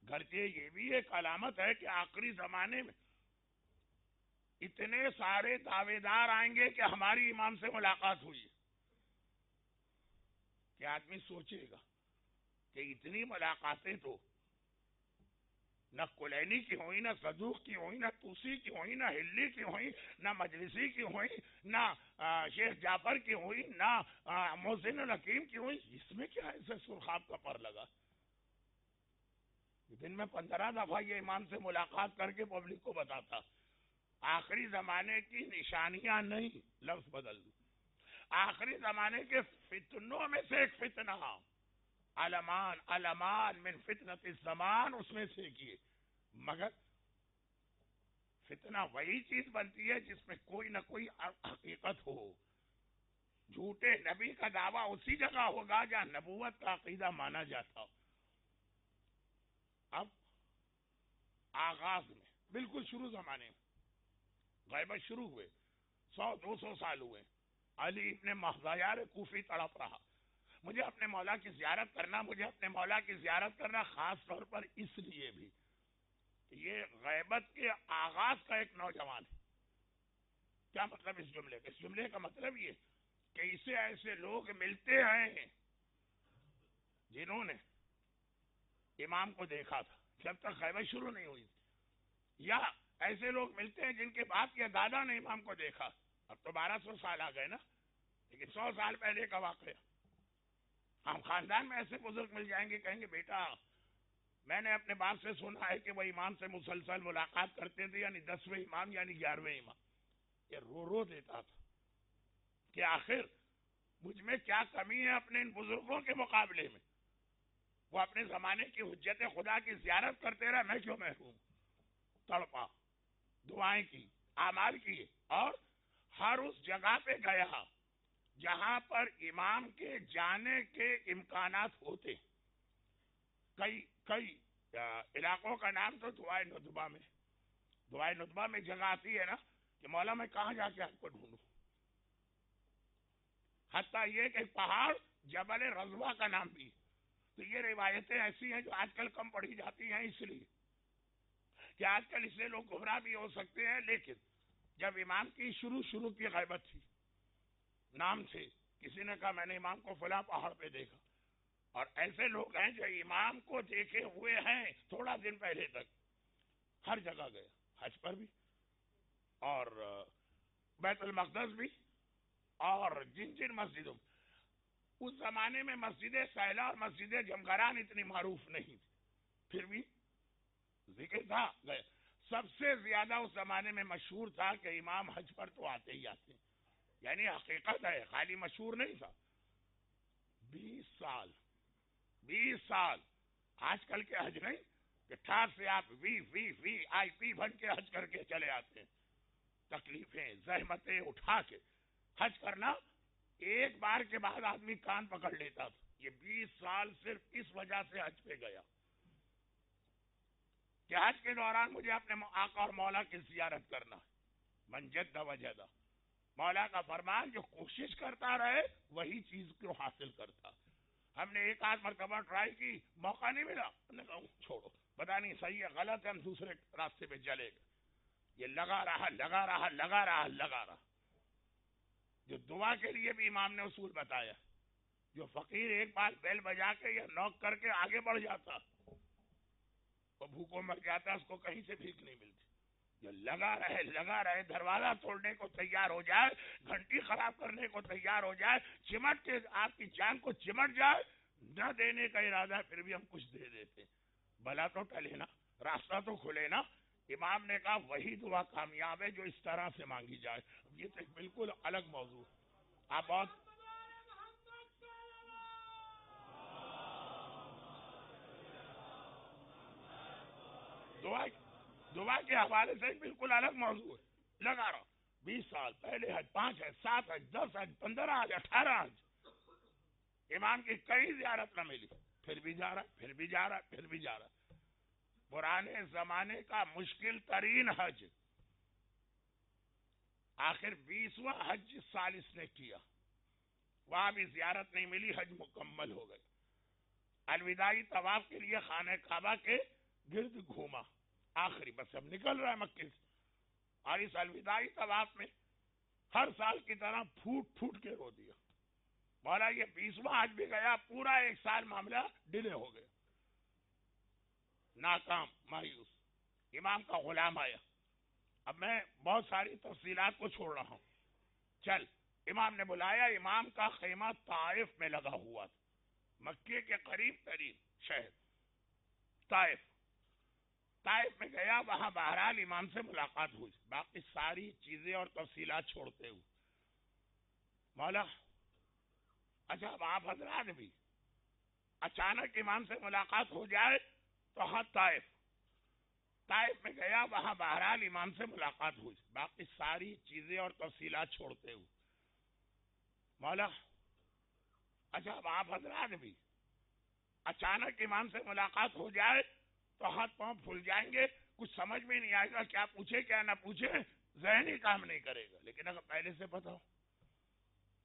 گرچہ یہ بھی ایک علامت ہے کہ آخری زمانے میں اتنے سارے دعوے دار آئیں گے کہ ہماری امام سے ملاقات ہوئی ہے کہ آدمی سوچے گا کہ اتنی ملاقاتیں تو نہ کلینی کی ہوئی، نہ صدوق کی ہوئی، نہ توسی کی ہوئی، نہ ہلی کی ہوئی، نہ مجلسی کی ہوئی، نہ شیخ جعفر کی ہوئی، نہ محسن الحکیم کی ہوئی. اس میں کیا ایسے سرخاب کا پر لگا؟ دن میں 15 دفعہ یہ امام سے ملاقات کر کے پبلک کو بتاتا. آخری زمانے کی نشانیاں نہیں، لفظ بدل دوں، آخری زمانے کے فتنوں میں سے ایک فتنہ، علمان من فتنۃ الزمان، اس میں سے کیے. مگر فتنہ وہی چیز بنتی ہے جس میں کوئی نہ کوئی حقیقت ہو. جھوٹے نبی کا دعویٰ اسی جگہ ہوگا جہاں نبوت کا عقیدہ مانا جاتا ہو. اب آغاز میں بالکل شروع زمانے میں غیبت شروع ہوئے، 100-200 سال ہوئے. علی ابن مہذیار کوفی تڑپ رہا، مجھے اپنے مولا کی زیارت کرنا، مجھے اپنے مولا کی زیارت کرنا، خاص طور پر اس لیے بھی کہ یہ غیبت کے آغاز کا ایک نوجوان ہے. کیا مطلب اس جملے کا؟ اس جملے کا مطلب یہ کہ اسے ایسے لوگ ملتے ہیں جنہوں نے امام کو دیکھا تھا جب تک غیبت شروع نہیں ہوئی تھی، یا ایسے لوگ ملتے ہیں جن کے باپ یا دادا نے امام کو دیکھا. اب تو 1200 سال آ گئے نا، لیکن 100 سال پہلے کا واقعہ. ہم خاندان میں ایسے بزرگ مل جائیں گے، کہیں گے بیٹا میں نے اپنے باپ سے سنا ہے کہ وہ امام سے مسلسل ملاقات کرتے تھے، یعنی 10ویں امام یعنی 11ویں امام. یہ رو دیتا تھا کہ آخر مجھ میں کیا کمی ہے اپنے ان بزرگوں کے مقابلے میں. وہ اپنے زمانے کی حجت خدا کی زیارت کرتے رہے، میں کیوں محروم. تڑپا، دعائیں کی، اعمال کیے، اور ہر اس جگہ پہ گیا جہاں پر امام کے جانے کے امکانات ہوتے. کئی علاقوں کا نام تو دعائے ندبہ میں جگہ آتی ہے نا کہ مولا میں کہاں جا کے آپ کو ڈھونڈوں. حتیٰ یہ کہ پہاڑ جبل رضوہ کا نام بھی. تو یہ روایتیں ایسی ہیں جو آج کل کم پڑھی جاتی ہیں، اس لیے کہ آج کل اس سے لوگ گمراہ بھی ہو سکتے ہیں. لیکن جب امام کی شروع کی غیبت تھی، نام سے کسی نے کہا میں نے امام کو فلاں پہاڑ پہ دیکھا، اور ایسے لوگ ہیں جو امام کو دیکھے ہوئے ہیں تھوڑا دن پہلے تک. ہر جگہ گیا، حج پر بھی اور بیت المقدس بھی، اور جن مسجدوں. اس زمانے میں مسجد سیلا اور مسجد جمگران اتنی معروف نہیں تھی، پھر بھی ذکر تھا گئے. سب سے زیادہ اس زمانے میں مشہور تھا کہ امام حج پر تو آتے ہی آتے ہیں، یعنی حقیقت ہے، خالی مشہور نہیں تھا. 20 سال آج کل کے حج نہیں کہ ٹھاٹ سے آپ VIP بن کے حج کر کے چلے آتے ہیں. تکلیفیں زحمتیں اٹھا کے حج کرنا، ایک بار کے بعد آدمی کان پکڑ لیتا تھا. یہ 20 سال صرف اس وجہ سے حج پہ گیا کہ حج کے دوران مجھے اپنے آقا اور مولا کی زیارت کرنا ہے. من جد وجد، مولا کا فرمان جو کوشش کرتا رہے وہی چیز کو حاصل کرتا. ہم نے ایک آدھ مرتبہ ٹرائی کی، موقع نہیں ملا، ہم نے کہا چھوڑو، پتا نہیں صحیح ہے غلط ہے، ہم دوسرے راستے پہ چلے گئے. یہ لگا رہا. جو دعا کے لیے بھی امام نے اصول بتایا، جو فقیر ایک بار بیل بجا کے یا نوک کر کے آگے بڑھ جاتا وہ بھوکوں مر جاتا، اس کو کہیں سے بھیک نہیں ملتی. جو لگا رہے، دروازہ توڑنے کو تیار ہو جائے، گھنٹی خراب کرنے کو تیار ہو جائے، چمٹ کے آپ کی جان کو چمٹ جائے، نہ دینے کا ارادہ پھر بھی ہم کچھ دے دیتے. بلا تو ٹلے نا. راستہ تو کھلے نا. امام نے کہا وہی دعا کامیاب ہے جو اس طرح سے مانگی جائے. یہ تو ایک بالکل الگ موضوع. آپ بہت دعا کے حوالے سے ایک بالکل الگ موضوع ہے. لگا رہا 20 سال پہلے حج، 5 حج، 7 حج، 10 حج، 15 حج، 18 حج، امام کی کئی زیارت نہ ملی، پھر بھی جا رہا، پھر بھی جا رہا، پھر بھی جا رہا. پرانے زمانے کا مشکل ترین حج، آخر 20واں حج جس سال اس نے کیا، وہاں بھی زیارت نہیں ملی، حج مکمل ہو گئے. الوداعی طواف کے لیے خانہ کعبہ کے گرد گھوما، آخری بس اب نکل رہا ہے مکے سے، اور اس الوداعی طواف میں ہر سال کی طرح پھوٹ پھوٹ کے رو دیا. مولا یہ 20واں حج بھی گیا، پورا ایک سال معاملہ ڈیلے ہو گیا. ناکام، مایوس. امام کا غلام آیا. اب میں بہت ساری تفصیلات کو چھوڑ رہا ہوں. چل، امام نے بلایا. امام کا خیمہ طائف میں لگا ہوا تھا، مکے کے قریب ترین شہر طائف. طائف میں گیا، وہاں بہرحال امام سے ملاقات ہوئی. باقی ساری چیزیں اور تفصیلات چھوڑتے ہوئے، مولا اچھا اب آپ حضرات بھی اچانک امام سے ملاقات ہو جائے تو ہاں طائف میں گیا، وہاں بہرحال امام سے ملاقات ہوئی. باقی ساری چیزیں اور تفصیلات چھوڑتے ہوئے، مولا اچھا اب آپ حضرات بھی اچانک امام سے ملاقات ہو جائے تو ہاتھ پاؤں پھول جائیں گے، کچھ سمجھ میں نہیں آئے گا، کیا پوچھے کیا نہ پوچھے، ذہن ہی کام نہیں کرے گا. لیکن اگر پہلے سے پتا ہو،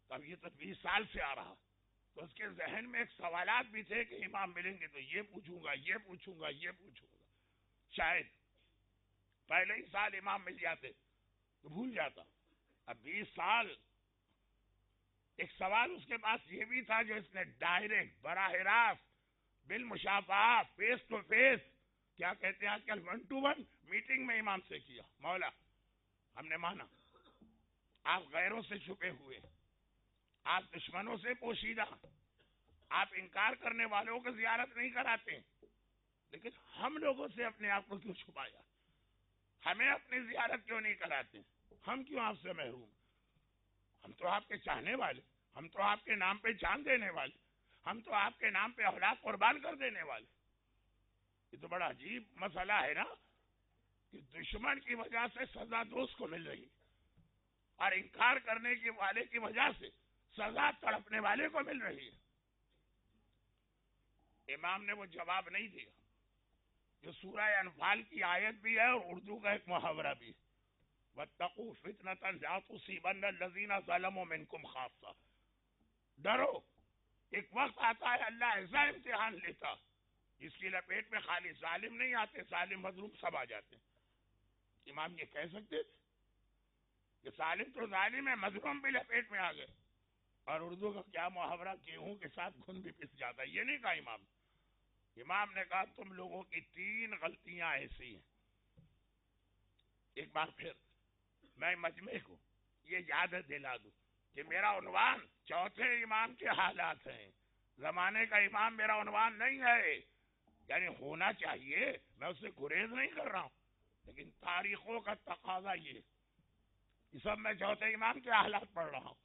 تب یہ تو 20 سال سے آ رہا، تو اس کے ذہن میں ایک سوالات بھی تھے کہ امام ملیں گے تو یہ پوچھوں گا، یہ پوچھوں گا، یہ پوچھوں گا. شاید پہلے ہی سال امام مل جاتے تو بھول جاتا. اب 20 سال، ایک سوال اس کے پاس یہ بھی تھا جو اس نے ڈائریکٹ براہ راست بالمشافہہ فیس ٹو فیس، کیا کہتے ہیں آج کل 1 to 1 میٹنگ میں امام سے کیا. مولا ہم نے مانا آپ غیروں سے چھپے ہوئے، آپ دشمنوں سے پوشیدہ، آپ انکار کرنے والوں کو زیارت نہیں کراتے، لیکن ہم لوگوں سے اپنے آپ کو کیوں چھپایا؟ ہمیں اپنی زیارت کیوں نہیں کراتے؟ ہم کیوں آپ سے محروم؟ ہم تو آپ کے چاہنے والے، ہم تو آپ کے نام پہ جان دینے والے، ہم تو آپ کے نام پہ اولاد قربان کر دینے والے. یہ تو بڑا عجیب مسئلہ ہے نا کہ دشمن کی وجہ سے سزا دوست کو مل رہی، اور انکار کرنے کے والے کی وجہ سے سزا تڑپنے والے کو مل رہی ہے. امام نے وہ جواب نہیں دیا جو سورہ انفال کی آیت بھی ہے اور اردو کا ایک محاورہ بھی ہے، وَاتَّقُوا فِتْنَةً لَا تُصِيبَنَّ الَّذِينَ ظَلَمُوا مِنْكُمْ خَاصَّةً. ڈرو، ایک وقت آتا ہے اللہ ایسا امتحان لیتا اس کی لپیٹ میں خالی ظالم نہیں آتے، ظالم مظلوم سب آ جاتے. امام یہ کہہ سکتے تھے کہ ظالم تو ظالم ہے، مظلوم بھی لپیٹ میں آ گئے. اور اردو کا کیا محاورہ، گیہوں کے ساتھ گھن بھی پس جاتا ہے، یہ نہیں کہا امام. امام نے کہا تم لوگوں کی 3 غلطیاں ایسی ہیں. ایک بار پھر میں مجمع کو یہ یاد دلا دوں کہ میرا عنوان چوتھے امام کے حالات ہیں. زمانے کا امام میرا عنوان نہیں ہے، یعنی ہونا چاہیے، میں اس سے گریز نہیں کر رہا ہوں، لیکن تاریخوں کا تقاضا یہ سب میں چوتھے امام کے حالات پڑھ رہا ہوں.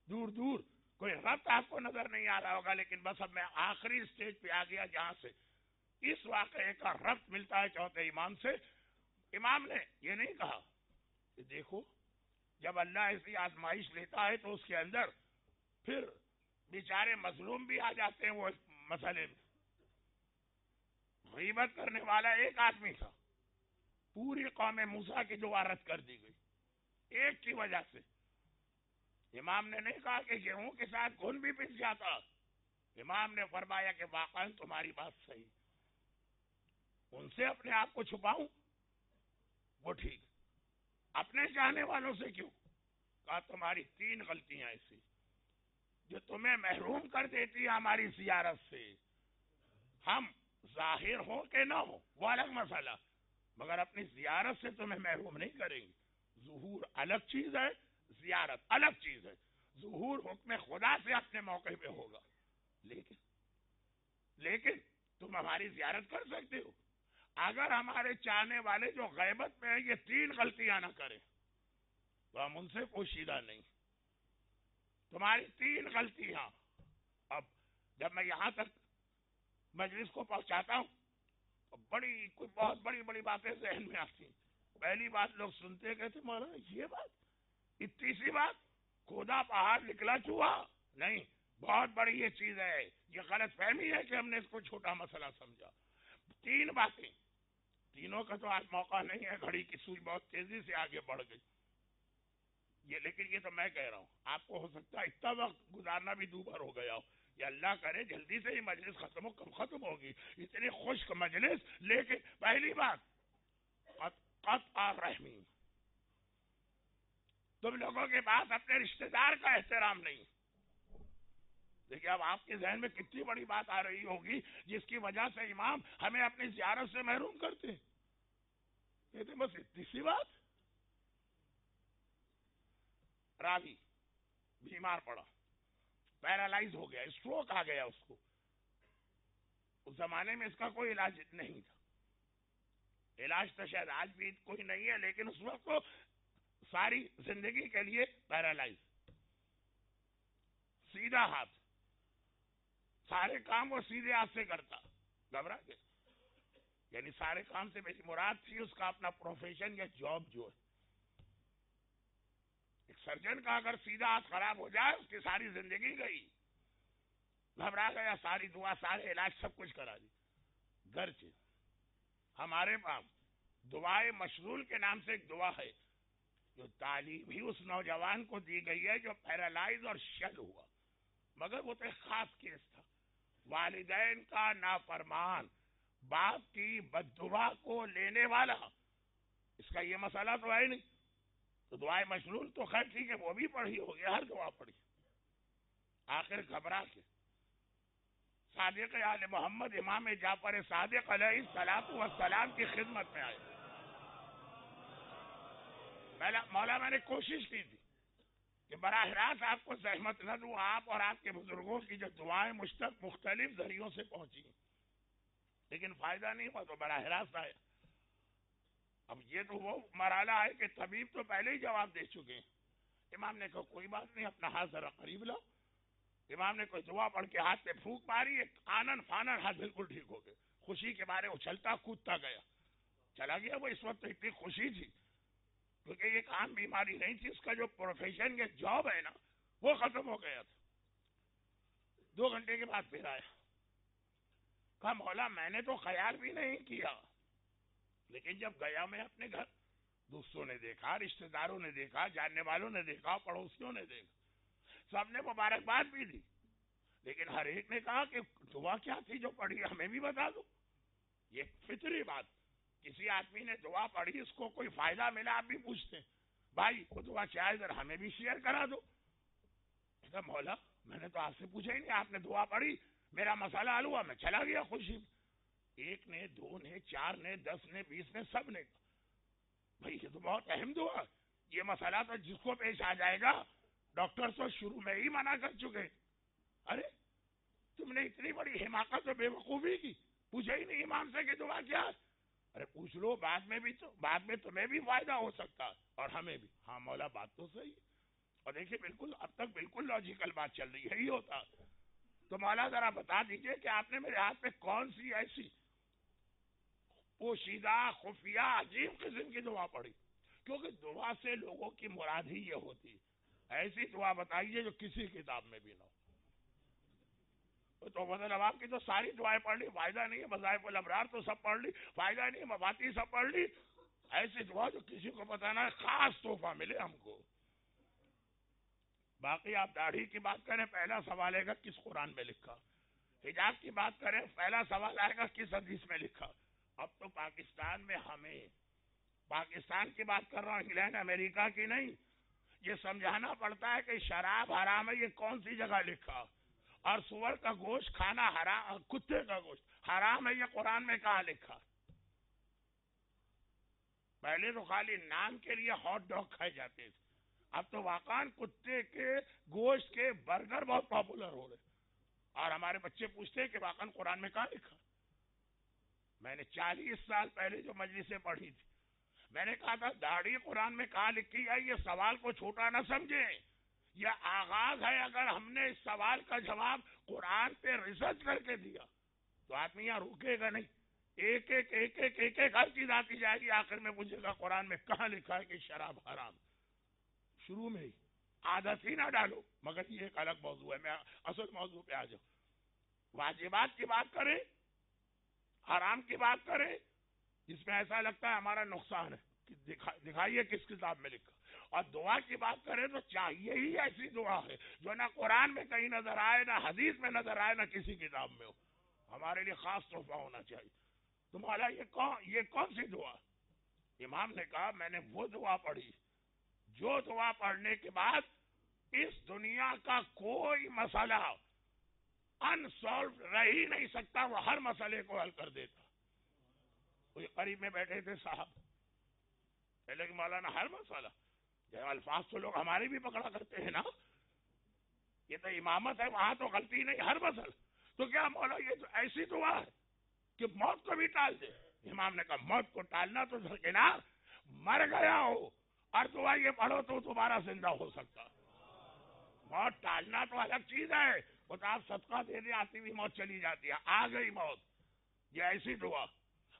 دور دور کوئی ربط آپ کو نظر نہیں آ رہا ہوگا، لیکن بس اب میں آخری سٹیج پہ آ گیا جہاں سے اس واقعے کا ربط ملتا ہے چوتھے امام سے. امام نے یہ نہیں کہا کہ دیکھو جب اللہ ایسی آزمائش لیتا ہے تو اس کے اندر پھر بیچارے مظلوم بھی آ جاتے ہیں وہ مسئلے میں. غیبت کرنے والا ایک آدمی تھا، پوری قوم موسیٰ کی جو عارت کر دی گئی ایک کی وجہ سے. امام نے نہیں کہا کہ گیہوں کے ساتھ گھن بھی پس جاتا. امام نے فرمایا کہ واقعا تمہاری بات صحیح، ان سے اپنے آپ کو چھپاؤں وہ ٹھیک، اپنے چاہنے والوں سے کیوں؟ کہا تمہاری 3 غلطیاں ایسی جو تمہیں محروم کر دیتی ہے ہماری زیارت سے. ہم ظاہر ہو کہ نہ ہو وہ الگ مسئلہ، مگر اپنی زیارت سے تمہیں محروم نہیں کریں گے. ظہور الگ چیز ہے، زیارت الگ چیز ہے. ظہور حکم خدا سے اپنے موقع پہ ہوگا، لیکن تم ہماری زیارت کر سکتے ہو. اگر ہمارے چاہنے والے جو غیبت میں ہیں یہ 3 غلطیاں نہ کریں تو ہم ان سے پوشیدہ نہیں. تمہاری 3 غلطیاں. اب جب میں یہاں تک مجلس کو پہنچاتا ہوں تو کوئی بہت بڑی بڑی باتیں ذہن میں آتی. پہلی بات لوگ سنتے کہتے مولانا یہ بات اتنی سی بات کھودا پہاڑ نکلا چوہا نہیں، بہت بڑی یہ چیز ہے. یہ غلط فہمی ہے کہ ہم نے اس کو چھوٹا مسئلہ سمجھا. 3 باتیں، تینوں کا تو آج موقع نہیں ہے، گھڑی کی سوئی بہت تیزی سے آگے بڑھ گئی یہ، لیکن یہ تو میں کہہ رہا ہوں. آپ کو ہو سکتا ہے اتنا وقت گزارنا بھی دوبھر ہو گیا ہو. یا اللہ کرے جلدی سے یہ مجلس ختم ہوگی. اتنی خشک مجلس. لیکن پہلی بات قطع رحمی. تم لوگوں کے پاس اپنے رشتہ دار کا احترام نہیں. دیکھیں اب آپ کے ذہن میں کتنی بڑی بات آ رہی ہوگی جس کی وجہ سے امام ہمیں اپنی زیارت سے محروم کرتے. کہتے بس اتنی سی بات. راوی بیمار پڑا، پیرالائز ہو گیا، اسٹروک آ گیا اس کو. اس زمانے میں اس کا کوئی علاج نہیں تھا. علاج تو شاید آج بھی کوئی نہیں ہے، لیکن اس وقت کو ساری زندگی کے لیے پیرالائز. سیدھا ہاتھ، سارے کام وہ سیدھے ہاتھ سے کرتا. گھبرا کے یعنی سارے کام سے میری مراد تھی اس کا اپنا پروفیشن یا جاب جو ہے. ایک سرجن کا اگر سیدھا ہاتھ خراب ہو جائے اس کی ساری زندگی گئی. گھبرا گیا، ساری دعا سارے علاج سب کچھ کرا دی. گرچہ ہمارے پاس دعائے مشغول کے نام سے ایک دعا ہے جو تعلیم ہی اس نوجوان کو دی گئی ہے جو پیرالائز اور شل ہوا، مگر وہ تو ایک خاص کیس تھا. والدین کا نافرمان، باپ کی بد دعا کو لینے والا. اس کا یہ مسئلہ تو ہے نہیں. تو دعائے مشغول تو خیر ٹھیک ہے، وہ بھی پڑھی ہوگی، ہر دعا پڑھی. آخر گھبرا کے صادق آل محمد امام جعفر صادق علیہ الصلوۃ والسلام کی خدمت میں آئے. مولا میں نے کوشش کی تھی کہ براہ راست آپ کو زحمت نہ دوں. آپ اور آپ کے بزرگوں کی جو دعائیں مجھ تک مختلف ذریعوں سے پہنچی لیکن فائدہ نہیں ہوا تو براہ راست آیا. اب یہ تو وہ مرحلہ ہے کہ طبیب تو پہلے ہی جواب دے چکے ہیں. امام نے کہا کوئی بات نہیں، اپنا ہاتھ ذرا قریب لاؤ. امام نے کوئی دعا پڑھ کے ہاتھ پہ پھونک ماری، ایک آنن فانن ہاتھ بالکل ٹھیک ہو گئے. خوشی کے بارے اچھلتا کودتا گیا، چلا گیا. وہ اس وقت تو اتنی خوشی تھی کیونکہ یہ عام بیماری نہیں تھی، اس کا جو پروفیشن یا جاب ہے نا وہ ختم ہو گیا تھا. 2 گھنٹے کے بعد پھر آیا. کہا مولا میں نے تو خیال بھی نہیں کیا، لیکن جب گیا میں اپنے گھر، دوستوں نے دیکھا، رشتہ داروں نے دیکھا، جاننے والوں نے دیکھا، پڑوسیوں نے دیکھا، سب نے مبارکباد بھی دی، لیکن ہر ایک نے کہا کہ دعا کیا تھی جو پڑھی ہمیں بھی بتا دو. یہ فطری بات، کسی آدمی نے دعا پڑھی اس کو کوئی فائدہ ملا آپ بھی پوچھتے بھائی وہ دعا کیا ہے ذرا ہمیں بھی شیئر کرا دو. کہا مولا میں نے تو آپ سے پوچھا ہی نہیں، آپ نے دعا پڑھی، میرا مسئلہ حل ہوا، میں چلا گیا خوشی. 1 نے 2 نے 4 نے 10 نے 20 نے سب نے کہا بھائی یہ تو بہت اہم دعا، یہ مسئلہ تو جس کو پیش آ جائے گا ڈاکٹر تو شروع میں ہی منع کر چکے. ارے تم نے اتنی بڑی حماقت و بے وقوفی کی، پوچھا ہی نہیں امام سے کہ دعا کیا ہے. ارے پوچھ لو، بعد میں تمہیں بھی فائدہ ہو سکتا ہے اور ہمیں بھی. ہاں مولا بات تو صحیح ہے. اور دیکھیے بالکل اب تک بالکل لاجیکل بات چل رہی ہے، یہی ہوتا. تو مولا ذرا بتا دیجئے کہ آپ نے میرے ہاتھ پہ کون سی ایسی پوشیدہ خفیہ عجیب قسم کی دعا پڑھی، کیونکہ دعا سے لوگوں کی مراد ہی یہ ہوتی. ایسی دعا بتائیے جو کسی کتاب میں بھی نہ ہو. تو مطلب آپ کی تو ساری دعائیں پڑھ لی، فائدہ نہیں ہے. مذاہب الابرار تو سب پڑھ لی، فائدہ نہیں ہے. مفاتی سب پڑھ لی. ایسی دعا جو کسی کو بتانا ہے، خاص تحفہ ملے ہم کو. باقی آپ داڑھی کی بات کریں، پہلا سوال آئے گا کس قرآن میں لکھا. حجاب کی بات کریں، پہلا سوال آئے گا کس حدیث میں لکھا. اب تو پاکستان میں ہمیں، پاکستان کی بات کر رہا ہوں، انگلینڈ امریکہ کی نہیں، یہ سمجھانا پڑتا ہے کہ شراب حرام ہے یہ کون سی جگہ لکھا، اور سور کا گوشت کھانا حرام، کتے کا گوشت حرام ہے یہ قرآن میں کہاں لکھا. پہلے تو خالی نام کے لیے ہاٹ ڈاگ کھائے جاتے تھے، اب تو واقعاً کتے کے گوشت کے برگر بہت پاپولر ہو رہے، اور ہمارے بچے پوچھتے ہیں کہ واقعاً قرآن میں کہاں لکھا. میں نے 40 سال پہلے جو مجلسیں پڑھی تھی، میں نے کہا تھا داڑھی قرآن میں کہاں لکھی ہے، یہ سوال کو چھوٹا نہ سمجھیں، یہ آغاز ہے۔ اگر ہم نے اس سوال کا جواب قرآن پہ ریسرچ کر کے دیا تو آدمی یہاں رکے گا نہیں، ایک ایک ایک ایک ایک ایک ہر چیز آتی جائے گی، آخر میں پوچھے گا قرآن میں کہاں لکھا ہے کہ شراب حرام۔ شروع میں ہی عادت ہی نہ ڈالو، مگر یہ ایک الگ موضوع ہے، میں اصل موضوع پہ آ جاؤں۔ واجبات کی بات کریں، حرام کی بات کریں، جس میں ایسا لگتا ہے ہمارا نقصان ہے، دکھائیے کس کتاب میں لکھا۔ اور دعا کی بات کریں تو چاہیے ہی ایسی دعا ہے جو نہ قرآن میں کہیں نظر آئے، نہ حدیث میں نظر آئے، نہ کسی کتاب میں ہو، ہمارے لیے خاص تحفہ ہونا چاہیے۔ تو مولا یہ کون سی دعا؟ امام نے کہا میں نے وہ دعا پڑھی جو دعا پڑھنے کے بعد اس دنیا کا کوئی مسئلہ انسالو رہ ہی نہیں سکتا، وہ ہر مسئلے کو حل کر دیتا۔ کوئی قریب میں بیٹھے تھے صاحب، پہلے کہ مولانا ہر مسئلہ، جو الفاظ تو لوگ ہمارے بھی پکڑا کرتے ہیں نا، یہ تو امامت ہے، وہاں تو غلطی نہیں، ہر مسئلہ۔ تو کیا مولا یہ تو ایسی دعا ہے کہ موت کو بھی ٹال دے؟ امام نے کہا موت کو ٹالنا تو درکنار، مر گیا ہو اور دعا یہ پڑھو تو دوبارہ زندہ ہو سکتا۔ موت ٹالنا تو الگ چیز ہے، وہ تو آپ صدقہ دینے آتی ہوئی موت چلی جاتی ہے، آ گئی موت، یہ ایسی دعا۔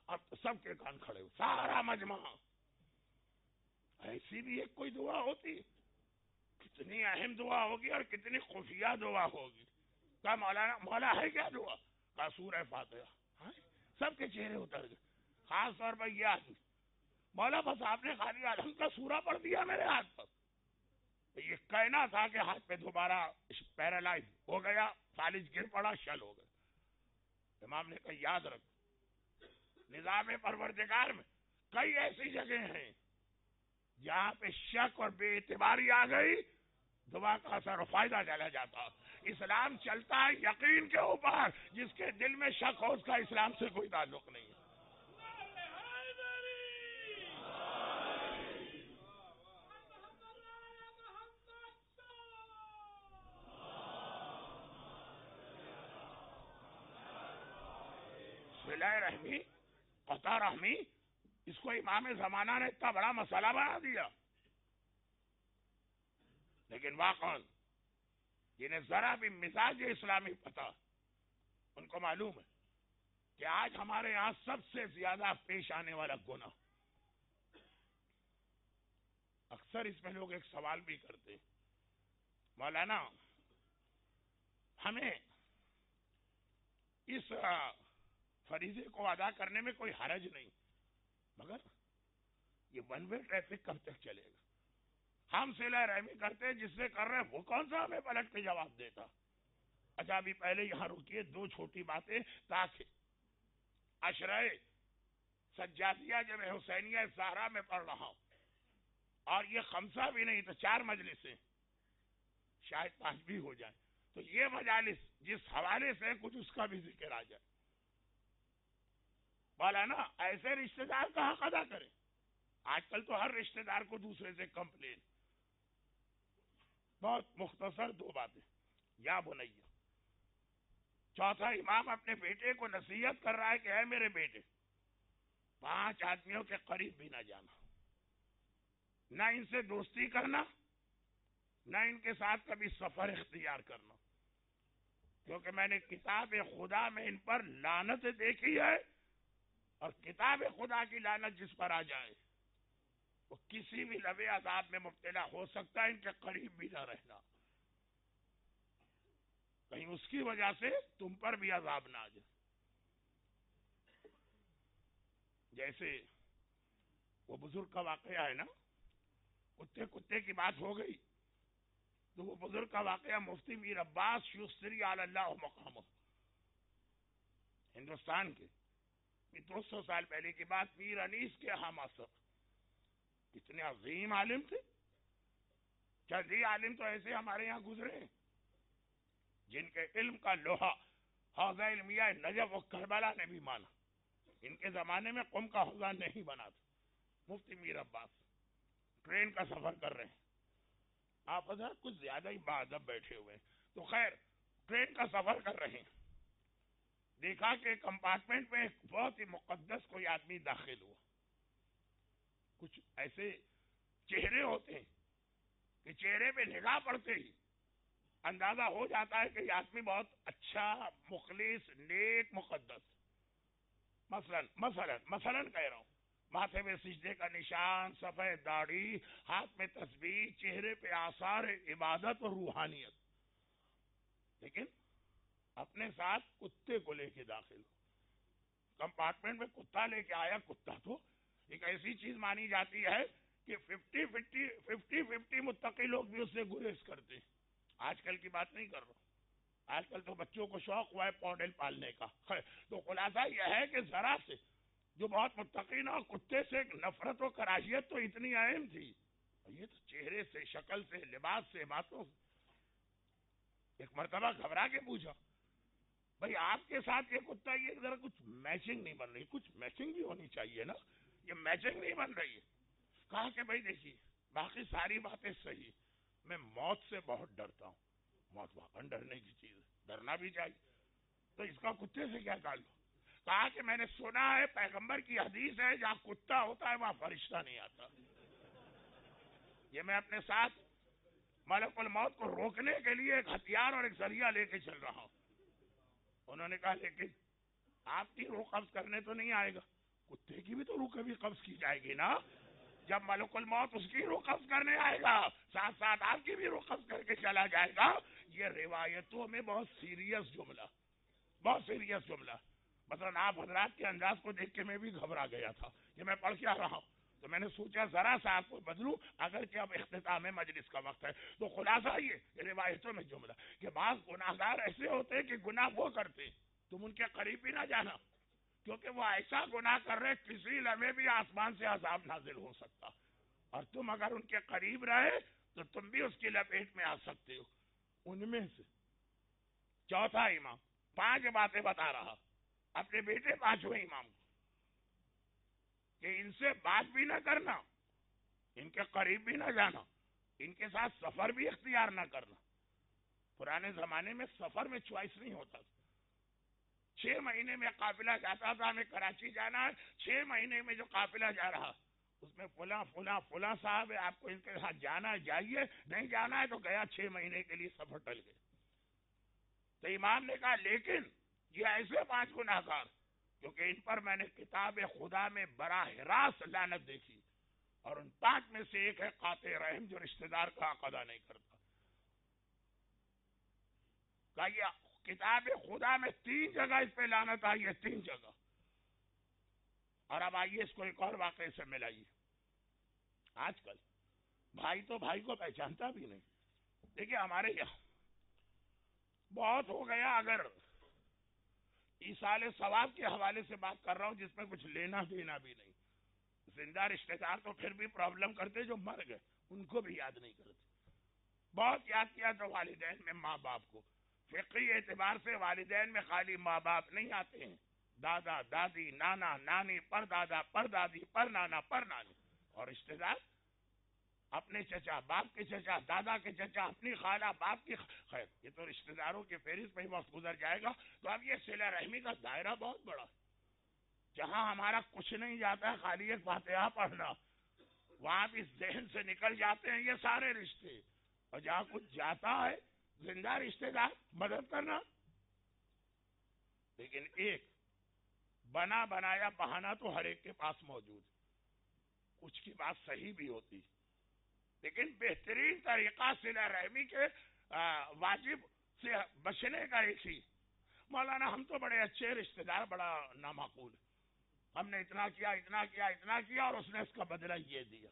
اب سب کے کان کھڑے ہو، سارا مجمع، ایسی بھی ایک کوئی دعا ہوتی؟ کتنی اہم دعا ہوگی اور کتنی خفیہ دعا ہوگی۔ کہا مولا ہے کیا دعا؟ کہا سورہ فاتحہ۔ سب کے چہرے اتر گئے، خاص طور پر یہ آدمی، مولا بس آپ نے خالی عالم کا سورہ پڑھ دیا میرے ہاتھ پر۔ یہ کہنا تھا کہ ہاتھ پہ دوبارہ پیرالائز ہو گیا، فالج گر پڑا، شل ہو گیا۔ امام نے کہا یاد رکھ، نظام پروردگار میں کئی ایسی جگہ ہیں جہاں پہ شک اور بے اعتباری آ گئی، دعا کا اثر و فائدہ چلا جاتا۔ اسلام چلتا ہے یقین کے اوپر، جس کے دل میں شک ہو اس کا اسلام سے کوئی تعلق نہیں ہے۔ صلہ رحمی، قطع رحمی، اس کو امام زمانہ نے اتنا بڑا مسئلہ بنا دیا۔ لیکن واقعا جنہیں ذرا بھی مزاج اسلامی پتہ، ان کو معلوم ہے کہ آج ہمارے یہاں سب سے زیادہ پیش آنے والا گناہ، اکثر اس میں لوگ ایک سوال بھی کرتے ہیں، مولانا ہمیں اس فریضے کو ادا کرنے میں کوئی حرج نہیں، مگر یہ ون وے ٹریفک کب تک چلے گا؟ ہم صلہ رحمی کرتے جس سے کر رہے وہ کون سا ہمیں پلٹ کے جواب دیتا؟ اچھا ابھی پہلے یہاں رکیے، دو چھوٹی باتیں، تاکہ عشرہ سجادیہ جب حسینیہ زہرا میں پڑھ رہا ہوں، اور یہ خمسہ بھی نہیں تو 4 مجلسیں، شاید 5 بھی ہو جائیں، تو یہ مجالس جس حوالے سے کچھ اس کا بھی ذکر آ جائے۔ مولانا ایسے رشتہ دار کا حق ادا کریں، آج کل تو ہر رشتہ دار کو دوسرے سے کمپلین۔ بہت مختصر 2 باتیں، یا بنیہ، چوتھا امام اپنے بیٹے کو نصیحت کر رہا ہے کہ اے میرے بیٹے، 5 آدمیوں کے قریب بھی نہ جانا، نہ ان سے دوستی کرنا، نہ ان کے ساتھ کبھی سفر اختیار کرنا، کیونکہ میں نے کتاب خدا میں ان پر لعنت دیکھی ہے، اور کتاب خدا کی لعنت جس پر آ جائے وہ کسی بھی لبے عذاب میں مبتلا ہو سکتا ہے، ان کے قریب بھی نہ رہنا، کہیں اس کی وجہ سے تم پر بھی عذاب نہ آ جائے۔ جیسے وہ بزرگ کا واقعہ ہے نا، کتے کی بات ہو گئی تو وہ بزرگ کا واقعہ مفتی میر عباس شوستری علی اللہ مقامہ، ہندوستان کے 200 سال پہلے کی بات، میر انیس کے ہماسب، کتنے عظیم عالم تھے۔ چند ہی عالم تو ایسے ہمارے یہاں گزرے ہیں جن کے علم کا لوہا حوضہ علمیہ نجف و کربلا نے بھی مانا، ان کے زمانے میں قم کا حوضہ نہیں بنا تھا۔ مفتی میر عباس ٹرین کا سفر کر رہے ہیں، آپ حضرات کچھ زیادہ ہی باادب بیٹھے ہوئے ہیں، تو خیر ٹرین کا سفر کر رہے ہیں، دیکھا کہ کمپارٹمنٹ میں ایک بہت ہی مقدس کوئی آدمی داخل ہوا. کچھ ایسے چہرے ہوتے ہیں کہ چہرے پہ نگاہ پڑتے ہی اندازہ ہو جاتا ہے کہ یہ آدمی بہت اچھا، مخلص، نیک، مقدس. مثلا کہہ رہا ہوں، ماتھے میں سجدے کا نشان، سفید داڑھی، ہاتھ میں تسبیح، چہرے پہ آثار عبادت اور روحانیت، لیکن اپنے ساتھ کتے کو لے کے داخل ہو. کمپارٹمنٹ میں کتا لے کے آیا. کتا تو ایک ایسی چیز مانی جاتی ہے کہ 50-50 متقی لوگ بھی اس سے گریز کرتے ہیں. آج کل کی بات نہیں کر رہا ہوں، آج کل تو بچوں کو شوق ہوا ہے پوڈل پالنے کا. تو خلاصہ یہ ہے کہ ذرا سے جو بہت متقین اور کتے سے نفرت و کراہیت تو اتنی اہم تھی، یہ تو چہرے سے، شکل سے، لباس سے، باتوں سے. ایک مرتبہ گھبرا کے پوچھا، بھائی آپ کے ساتھ یہ کتا، یہ ذرا کچھ میچنگ نہیں بن رہی، کچھ میچنگ بھی ہونی چاہیے نا، یہ میچنگ نہیں بن رہی ہے. کہا کہ بھائی دیکھیے، باقی ساری باتیں صحیح، میں موت سے بہت ڈرتا ہوں. موت واقعا ڈرنے کی چیز ہے، ڈرنا بھی چاہیے، تو اس کا کتے سے کیا تعلق؟ کہا کہ میں نے سنا ہے پیغمبر کی حدیث ہے جہاں کتا ہوتا ہے وہاں فرشتہ نہیں آتا. یہ میں اپنے ساتھ ملک الموت کو روکنے کے لیے ایک ہتھیار اور ایک ذریعہ لے کے چل رہا ہوں. انہوں نے کہا لیکن آپ کی روح قبض کرنے تو نہیں آئے گا. کتے کی بھی تو روح کبھی قبض کی جائے گی نا. جب ملک الموت اس کی روح قبض کرنے آئے گا، ساتھ ساتھ آپ کی بھی روح قبض کر کے چلا جائے گا. یہ روایتوں میں بہت سیریس جملہ. مثلا آپ حضرات کے انداز کو دیکھ کے میں بھی گھبرا گیا تھا کہ میں پڑھ کیا رہا ہوں، تو میں نے سوچا ذرا سا آپ کو بدلوں، اگر کہ اب اختتام مجلس کا وقت ہے. تو خلاصہ یہ روایتوں میں جملہ کہ بعض گناہگار ایسے ہوتے ہیں کہ گناہ وہ کرتے تم ان کے قریب بھی نہ جانا، کیونکہ وہ ایسا گناہ کر رہے کسی لمحے بھی آسمان سے عذاب نازل ہو سکتا، اور تم اگر ان کے قریب رہے تو تم بھی اس کی لپیٹ میں آ سکتے ہو. ان میں سے چوتھا امام 5 باتیں بتا رہا اپنے بیٹے 5ویں امام کو کہ ان سے بات بھی نہ کرنا، ان کے قریب بھی نہ جانا، ان کے ساتھ سفر بھی اختیار نہ کرنا. پرانے زمانے میں سفر میں چوائس نہیں ہوتا تھا. 6 مہینے میں قافلہ جاتا تھا، ہمیں کراچی جانا ہے، 6 مہینے میں جو قافلہ جا رہا اس میں فلاں صاحب ہے، آپ کو ان کے ساتھ جانا ہے جائیے، نہیں جانا ہے تو گیا 6 مہینے کے لیے سفر ٹل گئے. تو امام نے کہا لیکن یہ ایسے 5 گناہگار کیونکہ ان پر میں نے کتاب خدا میں براہ راست لعنت دیکھی، اور ان 5 میں سے ایک ہے قاطع رحم جو رشتہ دار کا حق ادا نہیں کرتا. کہا یہ کتاب خدا میں 3 جگہ اس پہ لعنت آئی ہے، 3 جگہ. اور اب آئیے اس کو ایک اور واقعے سے ملائیے. آج کل بھائی تو بھائی کو پہچانتا بھی نہیں. دیکھیے ہمارے یہاں بہت ہو گیا، اگر ایصال ثواب کے حوالے سے بات کر رہا ہوں جس میں کچھ لینا دینا بھی نہیں. زندہ رشتہ دار تو پھر بھی پرابلم کرتے، جو مر گئے ان کو بھی یاد نہیں کرتے. بہت یاد کیا تو والدین میں ماں باپ کو. فقہی اعتبار سے والدین میں خالی ماں باپ نہیں آتے ہیں، دادا دادی، نانا نانی، پر دادا پر دادی، پر نانا پر نانی، اور رشتہ دار اپنے چچا، باپ کے چچا، دادا کے چچا، اپنی خالہ، باپ کی خیر. یہ تو رشتہ داروں کے فہرست میں ہی وقت گزر جائے گا. تو اب یہ صلہ رحمی کا دائرہ بہت بڑا ہے. جہاں ہمارا کچھ نہیں جاتا ہے خالی ایک فاتحہ پڑھنا، وہاں بھی ذہن سے نکل جاتے ہیں یہ سارے رشتے. اور جہاں کچھ جاتا ہے زندہ رشتہ دار مدد کرنا. لیکن ایک بنا بنایا بہانہ تو ہر ایک کے پاس موجود ہے. کچھ کی بات صحیح بھی ہوتی، لیکن بہترین طریقہ صلہ رحمی کے واجب سے بچنے کا ایک ہی، مولانا ہم تو بڑے اچھے رشتہ دار، بڑا نامعقول، ہم نے اتنا کیا اور اس نے اس کا بدلہ یہ دیا.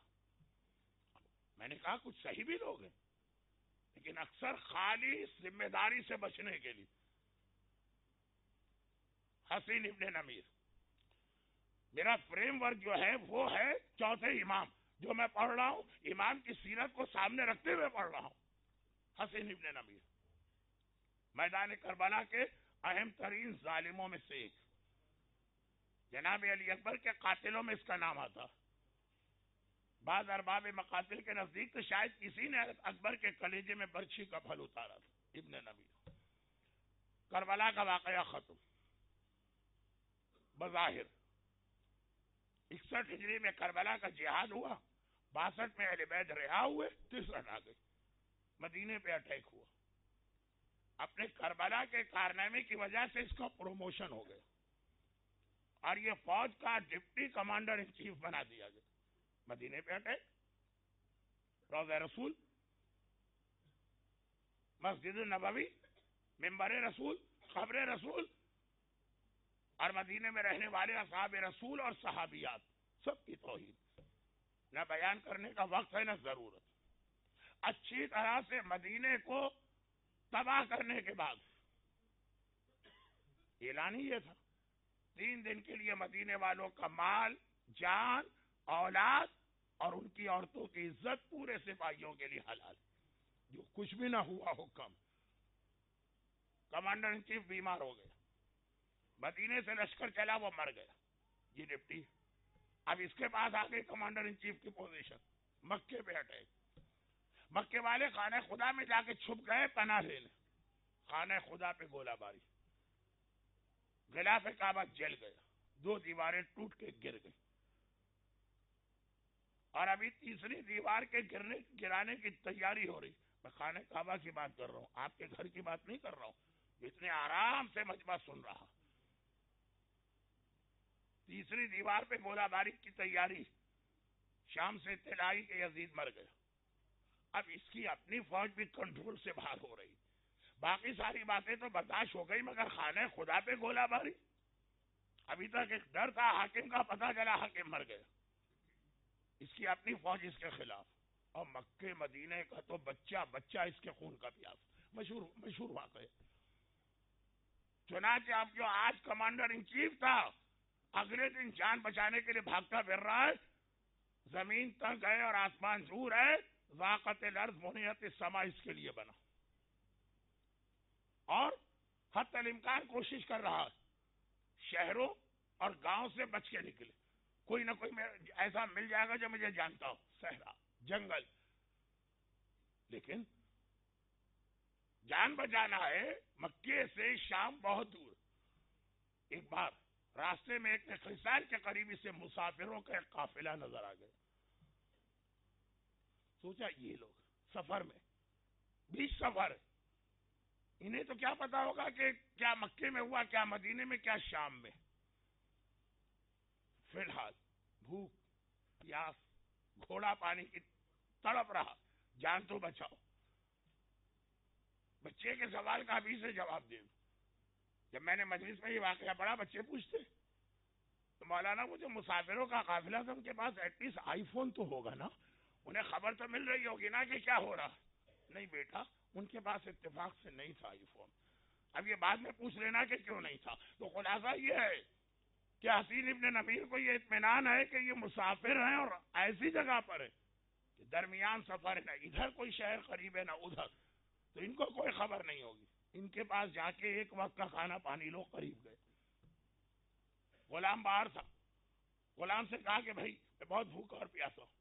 میں نے کہا کچھ صحیح بھی لوگ ہیں، لیکن اکثر خالی ذمہ داری سے بچنے کے لیے. حسین ابن نمیر میرا فریم ورک جو ہے وہ ہے چوتھے امام جو میں پڑھ رہا ہوں، امام کی سیرت کو سامنے رکھتے ہوئے پڑھ رہا ہوں. حسین ابن نمیر میدان کربلا کے اہم ترین ظالموں میں سے ایک، جناب علی اکبر کے قاتلوں میں اس کا نام آتا. بعض ارباب مقاتل کے نزدیک تو شاید کسی نے اکبر کے کلیجے میں برچھی کا پھل اتارا تھا. ابن نمیر. کربلا کا واقعہ ختم. بظاہر 61 ہجری میں کربلا کا جہاد ہوا، 62 میں اہل بیت رہا ہوئے، 63 آ گئی، مدینے پہ اٹیک ہوا۔ اپنے کربلا کے کارنامے کی وجہ سے اس کا پروموشن ہو گیا اور یہ فوج کا ڈپٹی کمانڈر ان چیف بنا دیا گیا۔ مدینے پہ اٹیک، روضہ رسول، مسجد نبوی، منبر رسول، قبر رسول، اور مدینے میں رہنے والے اصحاب رسول اور صحابیات، سب کی توہین نہ بیان کرنے کا وقت ہے نہ ضرورت۔ اچھی طرح سے مدینے کو تباہ کرنے کے بعد اعلان ہی یہ تھا، 3 دن کے لیے مدینے والوں کا مال، جان، اولاد اور ان کی عورتوں کی عزت پورے سپاہیوں کے لیے حلال، جو کچھ بھی نہ ہوا حکم۔ کمانڈر ان چیف بیمار ہو گیا، مدینے سے لشکر چلا، وہ مر گیا، یہ ڈپٹی۔ اب اس کے پاس آ گئی کمانڈر ان چیف کی پوزیشن، مکے پہ اٹیک۔ مکے والے خانہ خدا میں جا کے چھپ گئے پناہ لینے، خانہ خدا پہ گولہ باری، غلاف کعبہ جل گیا، 2 دیواریں ٹوٹ کے گر گئی، اور ابھی تیسری دیوار کے گرانے کی تیاری ہو رہی۔ میں خانہ کعبہ کی بات کر رہا ہوں، آپ کے گھر کی بات نہیں کر رہا ہوں، اتنے آرام سے مجمع سن رہا۔ تیسری دیوار پہ گولہ باری کی تیاری، شام سے اطلاع آئی کہ یزید مر گیا۔ اب اس کی اپنی فوج بھی کنٹرول سے باہر ہو رہی، باقی ساری باتیں تو برداشت ہو گئی، مگر خانہ خدا پہ گولہ باری۔ ابھی تک ایک ڈر تھا حاکم کا، پتہ چلا حاکم مر گیا، اس کی اپنی فوج اس کے خلاف، اور مکے مدینے کا تو بچہ بچہ اس کے خون کا پیاس، مشہور واقعہ۔ چنانچہ اب جو آج کمانڈر ان چیف تھا، اگلے دن جان بچانے کے لیے بھاگتا پھر رہا ہے، زمین تنگ ہے اور آسمان دور ہے، ضاقت الارض منیت السماء اس کے لیے بنا، اور حتی الامکان کوشش کر رہا ہے شہروں اور گاؤں سے بچ کے نکلے، کوئی نہ کوئی ایسا مل جائے گا جو مجھے جانتا ہو، صحرا، جنگل، لیکن جان بچانا ہے۔ مکے سے شام بہت دور، ایک بار راستے میں ایک خسان کے قریب سے مسافروں کا ایک قافلہ نظر آ گیا، سوچا یہ لوگ سفر میں، بیچ سفر، انہیں تو کیا پتا ہوگا کہ کیا مکے میں ہوا، کیا مدینے میں، کیا شام میں۔ فی الحال بھوک، پیاس، گھوڑا پانی کی تڑپ رہا، جان تو بچاؤ۔ بچے کے سوال کا ابھی سے جواب دے دوں، جب میں نے مجلس میں یہ واقعہ پڑھا، بچے پوچھتے تو مولانا وہ جو مسافروں کا قافلہ تھا، ان کے پاس ایٹ لیسٹ آئی فون تو ہوگا نا، انہیں خبر تو مل رہی ہوگی نا کہ کیا ہو رہا۔ نہیں بیٹا، ان کے پاس اتفاق سے نہیں تھا آئی فون، اب یہ بعد میں پوچھ لینا کہ کیوں نہیں تھا۔ تو خلاصہ یہ ہے کہ حسین ابن نبیر کو یہ اطمینان ہے کہ یہ مسافر ہیں اور ایسی جگہ پر ہے کہ درمیان سفر ہے، نہ ادھر کوئی شہر قریب ہے نہ ادھر، تو ان کو کوئی خبر نہیں ہوگی، ان کے پاس جا کے ایک وقت کا کھانا پانی لو، قریب گئے۔ غلام باہر تھا، غلام سے کہا کہ بھائی میں بہت بھوکا اور پیاسا ہوں،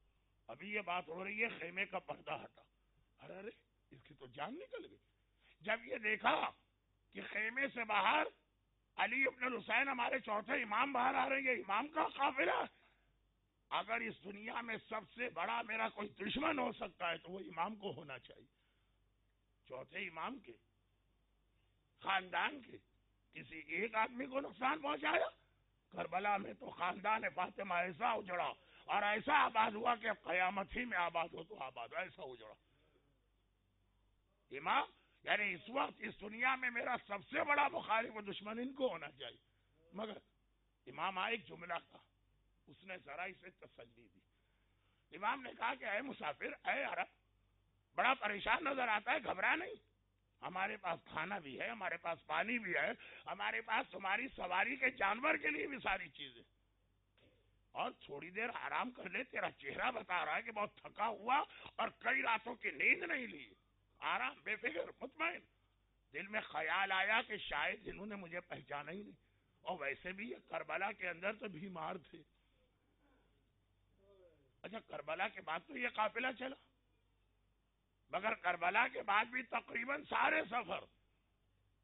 ابھی یہ بات ہو رہی ہے، خیمے کا پردہ ہٹا۔ ارے اس کی تو جان نکل گئی۔ جب یہ دیکھا کہ خیمے سے باہر علی ابن الحسین ہمارے چوتھے امام باہر آ رہے ہیں، یہ امام کا قافلہ، اگر اس دنیا میں سب سے بڑا میرا کوئی دشمن ہو سکتا ہے تو وہ امام کو ہونا چاہیے۔ چوتھے امام کے خاندان کے کسی ایک آدمی کو نقصان پہنچایا؟ کربلا میں تو خاندان فاطمہ ایسا اجڑا اور ایسا آباد ہوا کہ اب قیامت ہی میں آباد ہو تو آباد ہو، ایسا اجڑا۔ امام یعنی اس وقت اس دنیا میں میرا سب سے بڑا مخالف و دشمن ان کو ہونا چاہیے، مگر امام ایک جملہ کا، اس نے ذرا اسے تسلی دی۔ امام نے کہا کہ اے مسافر، اے عرب، بڑا پریشان نظر آتا ہے، گھبرا نہیں، ہمارے پاس کھانا بھی ہے، ہمارے پاس پانی بھی ہے، ہمارے پاس تمہاری سواری کے جانور کے لیے بھی ساری چیزیں، اور تھوڑی دیر آرام کر لے، تیرا چہرہ بتا رہا ہے کہ بہت تھکا ہوا اور کئی راتوں کی نیند نہیں لی، آرام، بے فکر، مطمئن۔ دل میں خیال آیا کہ شاید انہوں نے مجھے پہچانا ہی نہیں، اور ویسے بھی یہ کربلا کے اندر تو بیمار تھے۔ اچھا کربلا کے بعد تو یہ قافلہ چلا، مگر کربلا کے بعد بھی تقریباً سارے سفر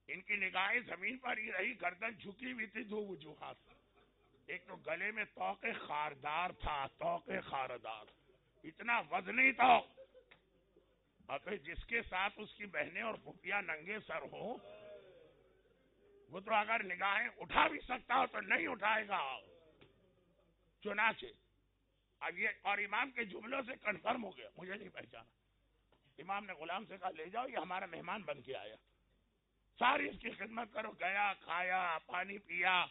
ان کی نگاہیں زمین پر ہی رہی، گردن جھکی ہوئی تھی، دو وجوہات۔ ایک تو گلے میں طوق خاردار تھا، طوق خاردار، اتنا وزنی طوق، اور پھر جس کے ساتھ اس کی بہنیں اور پھوپھیاں ننگے سر ہوں، وہ تو اگر نگاہیں اٹھا بھی سکتا ہو تو نہیں اٹھائے گا۔ چنانچہ اب یہ اور امام کے جملوں سے کنفرم ہو گیا، مجھے نہیں پہچانا۔ امام نے غلام سے کہا لے جاؤ، یہ ہمارا مہمان بن کے آیا، ساری اس کی خدمت کرو۔ گیا، کھایا، پانی پیا،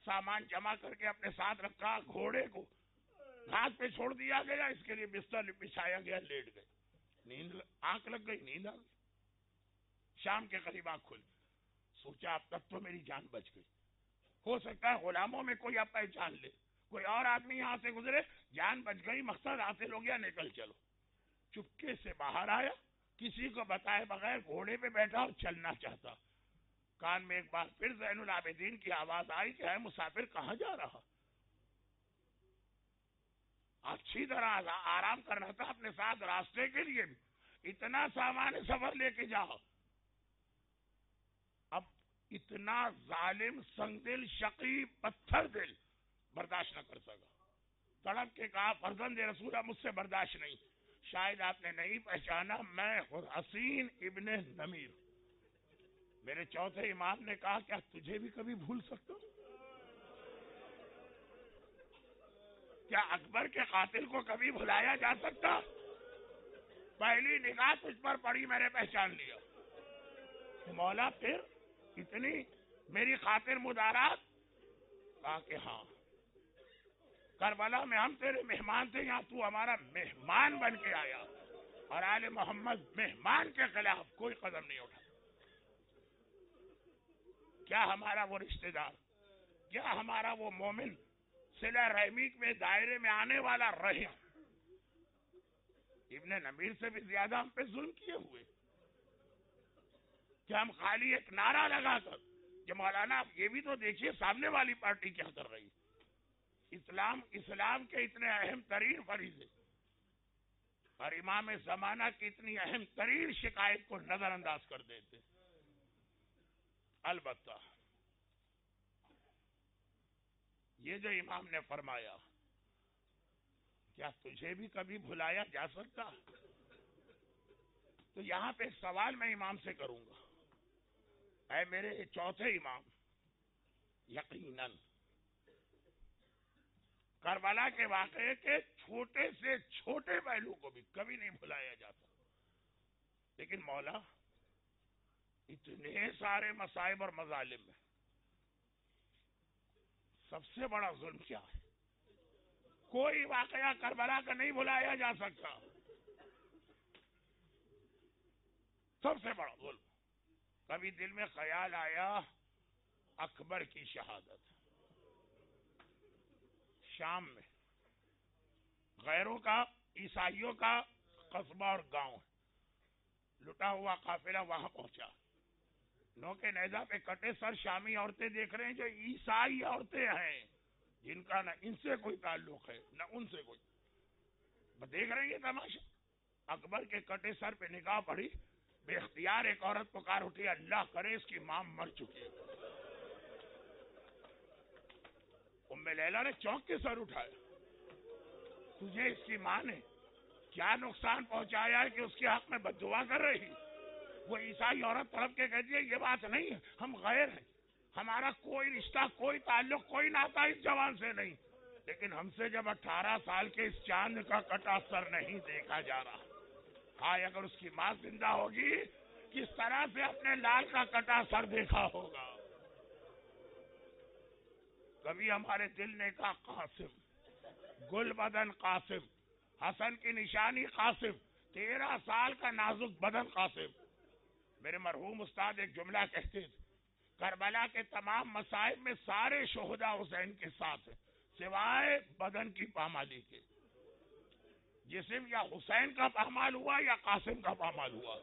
سامان جمع کر کے اپنے ساتھ رکھا، گھوڑے کو گھاس پہ چھوڑ دیا گیا، اس کے لیے بستر بچھایا گیا، لیٹ گئے، نیند آنکھ لگ گئی، نیند آ گئی۔ شام کے قریب آنکھ کھلی، سوچا اب تک تو میری جان بچ گئی، ہو سکتا ہے غلاموں میں کوئی اب پہچان لے، کوئی اور آدمی یہاں سے گزرے، جان بچ گئی، مقصد حاصل ہو گیا، نکل چلو۔ چپکے سے باہر آیا، کسی کو بتائے بغیر گھوڑے پہ بیٹھا اور چلنا چاہتا۔ کان میں ایک بار پھر زین العابدین کی آواز آئی کہ اے مسافر کہاں جا رہا؟ اچھی طرح آرام کرنا تھا اپنے ساتھ، راستے کے لیے بھی اتنا سامان سفر لے کے جاؤ۔ اب اتنا ظالم، سنگ دل، شقی، پتھر دل برداشت نہ کر سکا، تڑپ کے کہا فرزند رسولہ مجھ سے برداشت نہیں۔ شاید آپ نے نہیں پہچانا، میں حسین ابن نمیر۔ میرے چوتھے امام نے کہا کیا تجھے بھی کبھی بھول سکتا ہوں؟ کیا اکبر کے قاتل کو کبھی بھلایا جا سکتا؟ پہلی نگاہ تجھ پر پڑی، میں نے پہچان لیا۔ مولا پھر اتنی میری خاطر مدارات؟ کہا کہ ہاں، کربلا میں ہم تیرے مہمان تھے، یہاں تو ہمارا مہمان بن کے آیا، اور آل محمد مہمان کے خلاف کوئی قدم نہیں اٹھا۔ کیا ہمارا وہ رشتہ دار، کیا ہمارا وہ مومن صلہ رحمی میں دائرے میں آنے والا رحم ابن نمیر سے بھی زیادہ ہم پہ ظلم کیے ہوئے؟ کہ ہم خالی ایک نعرہ لگا کر کہ مولانا آپ یہ بھی تو دیکھیے سامنے والی پارٹی کیا کر رہی، اسلام کے اتنے اہم ترین فریضے اور امام زمانہ کی اتنی اہم ترین شکایت کو نظر انداز کر دیتے۔ البتہ یہ جو امام نے فرمایا کیا تجھے بھی کبھی بھلایا جا سکتا، تو یہاں پہ ایک سوال میں امام سے کروں گا، اے میرے چوتھے امام، یقیناً کربلا کے واقعے کے چھوٹے سے چھوٹے پہلو کو بھی کبھی نہیں بھلایا جاتا، لیکن مولا اتنے سارے مصائب اور مظالم میں سب سے بڑا ظلم کیا ہے؟ کوئی واقعہ کربلا کا نہیں بھلایا جا سکتا، سب سے بڑا ظلم۔ کبھی دل میں خیال آیا اکبر کی شہادت شام میں، غیروں کا، عیسائیوں کا قصبہ اور گاؤں، لٹا ہوا قافلہ وہاں پہنچا، نوکے نیزہ پہ کٹے سر شامی عورتیں دیکھ رہے ہیں جو عیسائی عورتیں ہیں، جن کا نہ ان سے کوئی تعلق ہے نہ ان سے کوئی، دیکھ رہے ہیں یہ تماشا۔ اکبر کے کٹے سر پہ نگاہ پڑی، بے اختیار ایک عورت پکار اٹھی، اللہ کرے اس کی ماں مر چکی ہے۔ ام لیلہ نے چونک کے سر اٹھایا، تجھے اس کی ماں نے کیا نقصان پہنچایا ہے کہ اس کے حق میں بددعا کر رہی؟ وہ عیسائی عورت طرف کے کہتی ہے یہ بات نہیں ہے، ہم غیر ہیں، ہمارا کوئی رشتہ، کوئی تعلق، کوئی ناتا اس جوان سے نہیں، لیکن ہم سے جب 18 سال کے اس چاند کا کٹا سر نہیں دیکھا جا رہا، ہائے اگر اس کی ماں زندہ ہوگی کس طرح سے اپنے لال کا کٹا سر دیکھا ہوگا۔ کبھی ہمارے دل نے کہا قاسم، گل بدن قاسم، حسن کی نشانی قاسم، 13 سال کا نازک بدن قاسم۔ میرے مرحوم استاد ایک جملہ کہتے تھے، کربلا کے تمام مصائب میں سارے شہداء حسین کے ساتھ ہیں سوائے بدن کی پامالی کے، جسم یا حسین کا پامال ہوا یا قاسم کا پامال ہوا،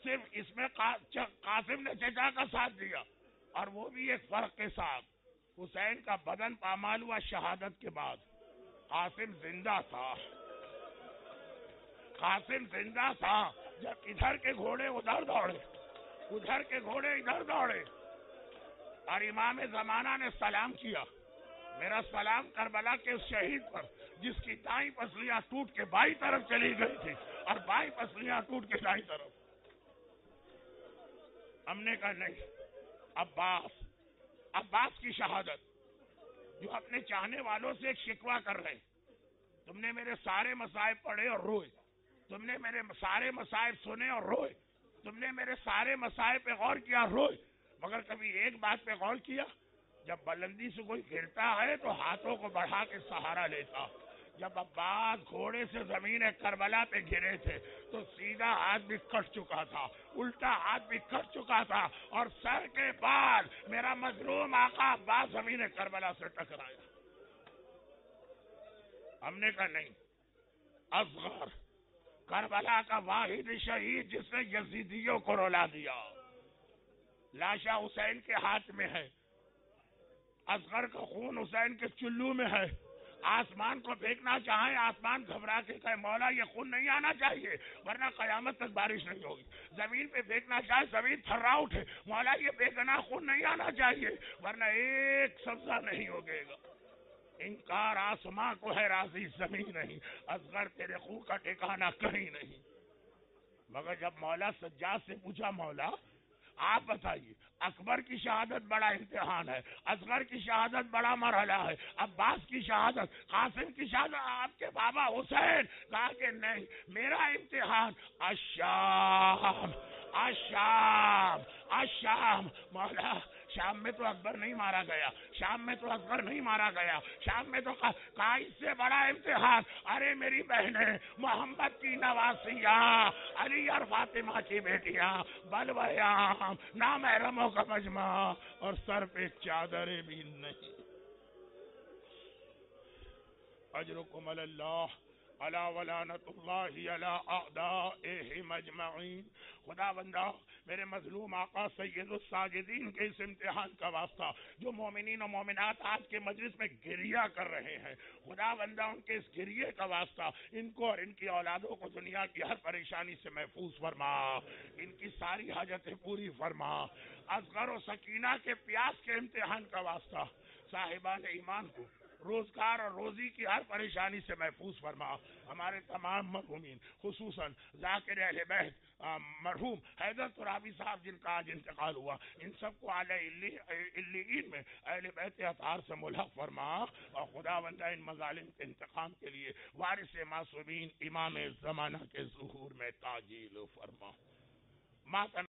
صرف اس میں قاسم نے چچا کا ساتھ دیا، اور وہ بھی ایک فرق کے ساتھ، حسین کا بدن پامال ہوا شہادت کے بعد، قاسم زندہ تھا، قاسم زندہ تھا جب ادھر کے گھوڑے ادھر دوڑے، ادھر کے گھوڑے ادھر دوڑے، اور امام زمانہ نے سلام کیا، میرا سلام کربلا کے اس شہید پر جس کی دائیں پسلیاں ٹوٹ کے بائیں طرف چلی گئی تھی اور بائیں پسلیاں ٹوٹ کے دائیں طرف. ہم نے کہا نہیں. عباس کی شہادت جو اپنے چاہنے والوں سے ایک شکوہ کر رہے. تم نے میرے سارے مصائب پڑھے اور روئے, تم نے میرے سارے مصائب سنے اور روئے, تم نے میرے سارے مصائب پہ غور کیا, روئے, مگر کبھی ایک بات پہ غور کیا, جب بلندی سے کوئی گرتا ہے تو ہاتھوں کو بڑھا کے سہارا لیتا. جب عباس گھوڑے سے زمین کربلا پہ گرے تھے تو سیدھا ہاتھ بھی کٹ چکا تھا, الٹا ہاتھ بھی کٹ چکا تھا, اور سر کے بعد میرا مظلوم آقا عباس زمین کربلا سے ٹکرایا. ہم نے کہا نہیں, اصغر کربلا کا واحد شہید جس نے یزیدیوں کو رلا دیا, لاشا حسین کے ہاتھ میں ہے, اصغر کا خون حسین کے چلو میں ہے. آسمان کو پھینکنا چاہیں, آسمان گھبرا کے کہے مولا یہ خون نہیں آنا چاہیے ورنہ قیامت تک بارش نہیں ہوگی. زمین پہ پھینکنا چاہے, زمین تھرا اٹھے, مولا یہ بے گناہ خون نہیں آنا چاہیے ورنہ ایک سبزہ نہیں ہوگے گا. انکار آسمان کو ہے, راضی زمین نہیں. اصغر تیرے خون کا ٹھکانہ کہیں نہیں. مگر جب مولا سجاد سے پوچھا مولا آپ بتائیے, اکبر کی شہادت بڑا امتحان ہے, اصغر کی شہادت بڑا مرحلہ ہے, عباس کی شہادت, قاسم کی شہادت, آپ کے بابا حسین, کہا کہ نہیں میرا امتحان الشام الشام الشام. مولا شام میں تو اکبر نہیں مارا گیا, شام میں تو اصغر نہیں مارا گیا, شام میں تو کہا اس سے بڑا امتحان, ارے میری بہنیں, محمد کی نواسیاں, علی اور فاطمہ کی بیٹیاں, بلویاں, نامحرموں کا مجمع, اور سر پہ چادریں بھی نہیں. اجرکم اللہ الا ولعنت اللہ علی اعدائہم اجمعین. خدا بندہ میرے مظلوم آقا سید الساجدین کے اس امتحان کا واسطہ جو مومنین و مومنات آج کے مجلس میں گریہ کر رہے ہیں, خدا بندہ ان کے اس گریے کا واسطہ ان کو اور ان کی اولادوں کو دنیا کی ہر پریشانی سے محفوظ فرما, ان کی ساری حاجتیں پوری فرما. اصغر و سکینہ کے پیاس کے امتحان کا واسطہ صاحبان ایمان کو روزگار اور روزی کی ہر پریشانی سے محفوظ فرما. ہمارے تمام مرحومین خصوصاً ذاکر اہل بیت مرحوم حیدر ترابی صاحب جن کا آج انتقال ہوا, ان سب کو اعلی علیین میں اہل بیت اطہار سے ملحق فرما, اور خدا بندہ ان مظالم کے انتقام کے لیے وارث معصومین امام زمانہ کے ظہور میں تعجیل فرما.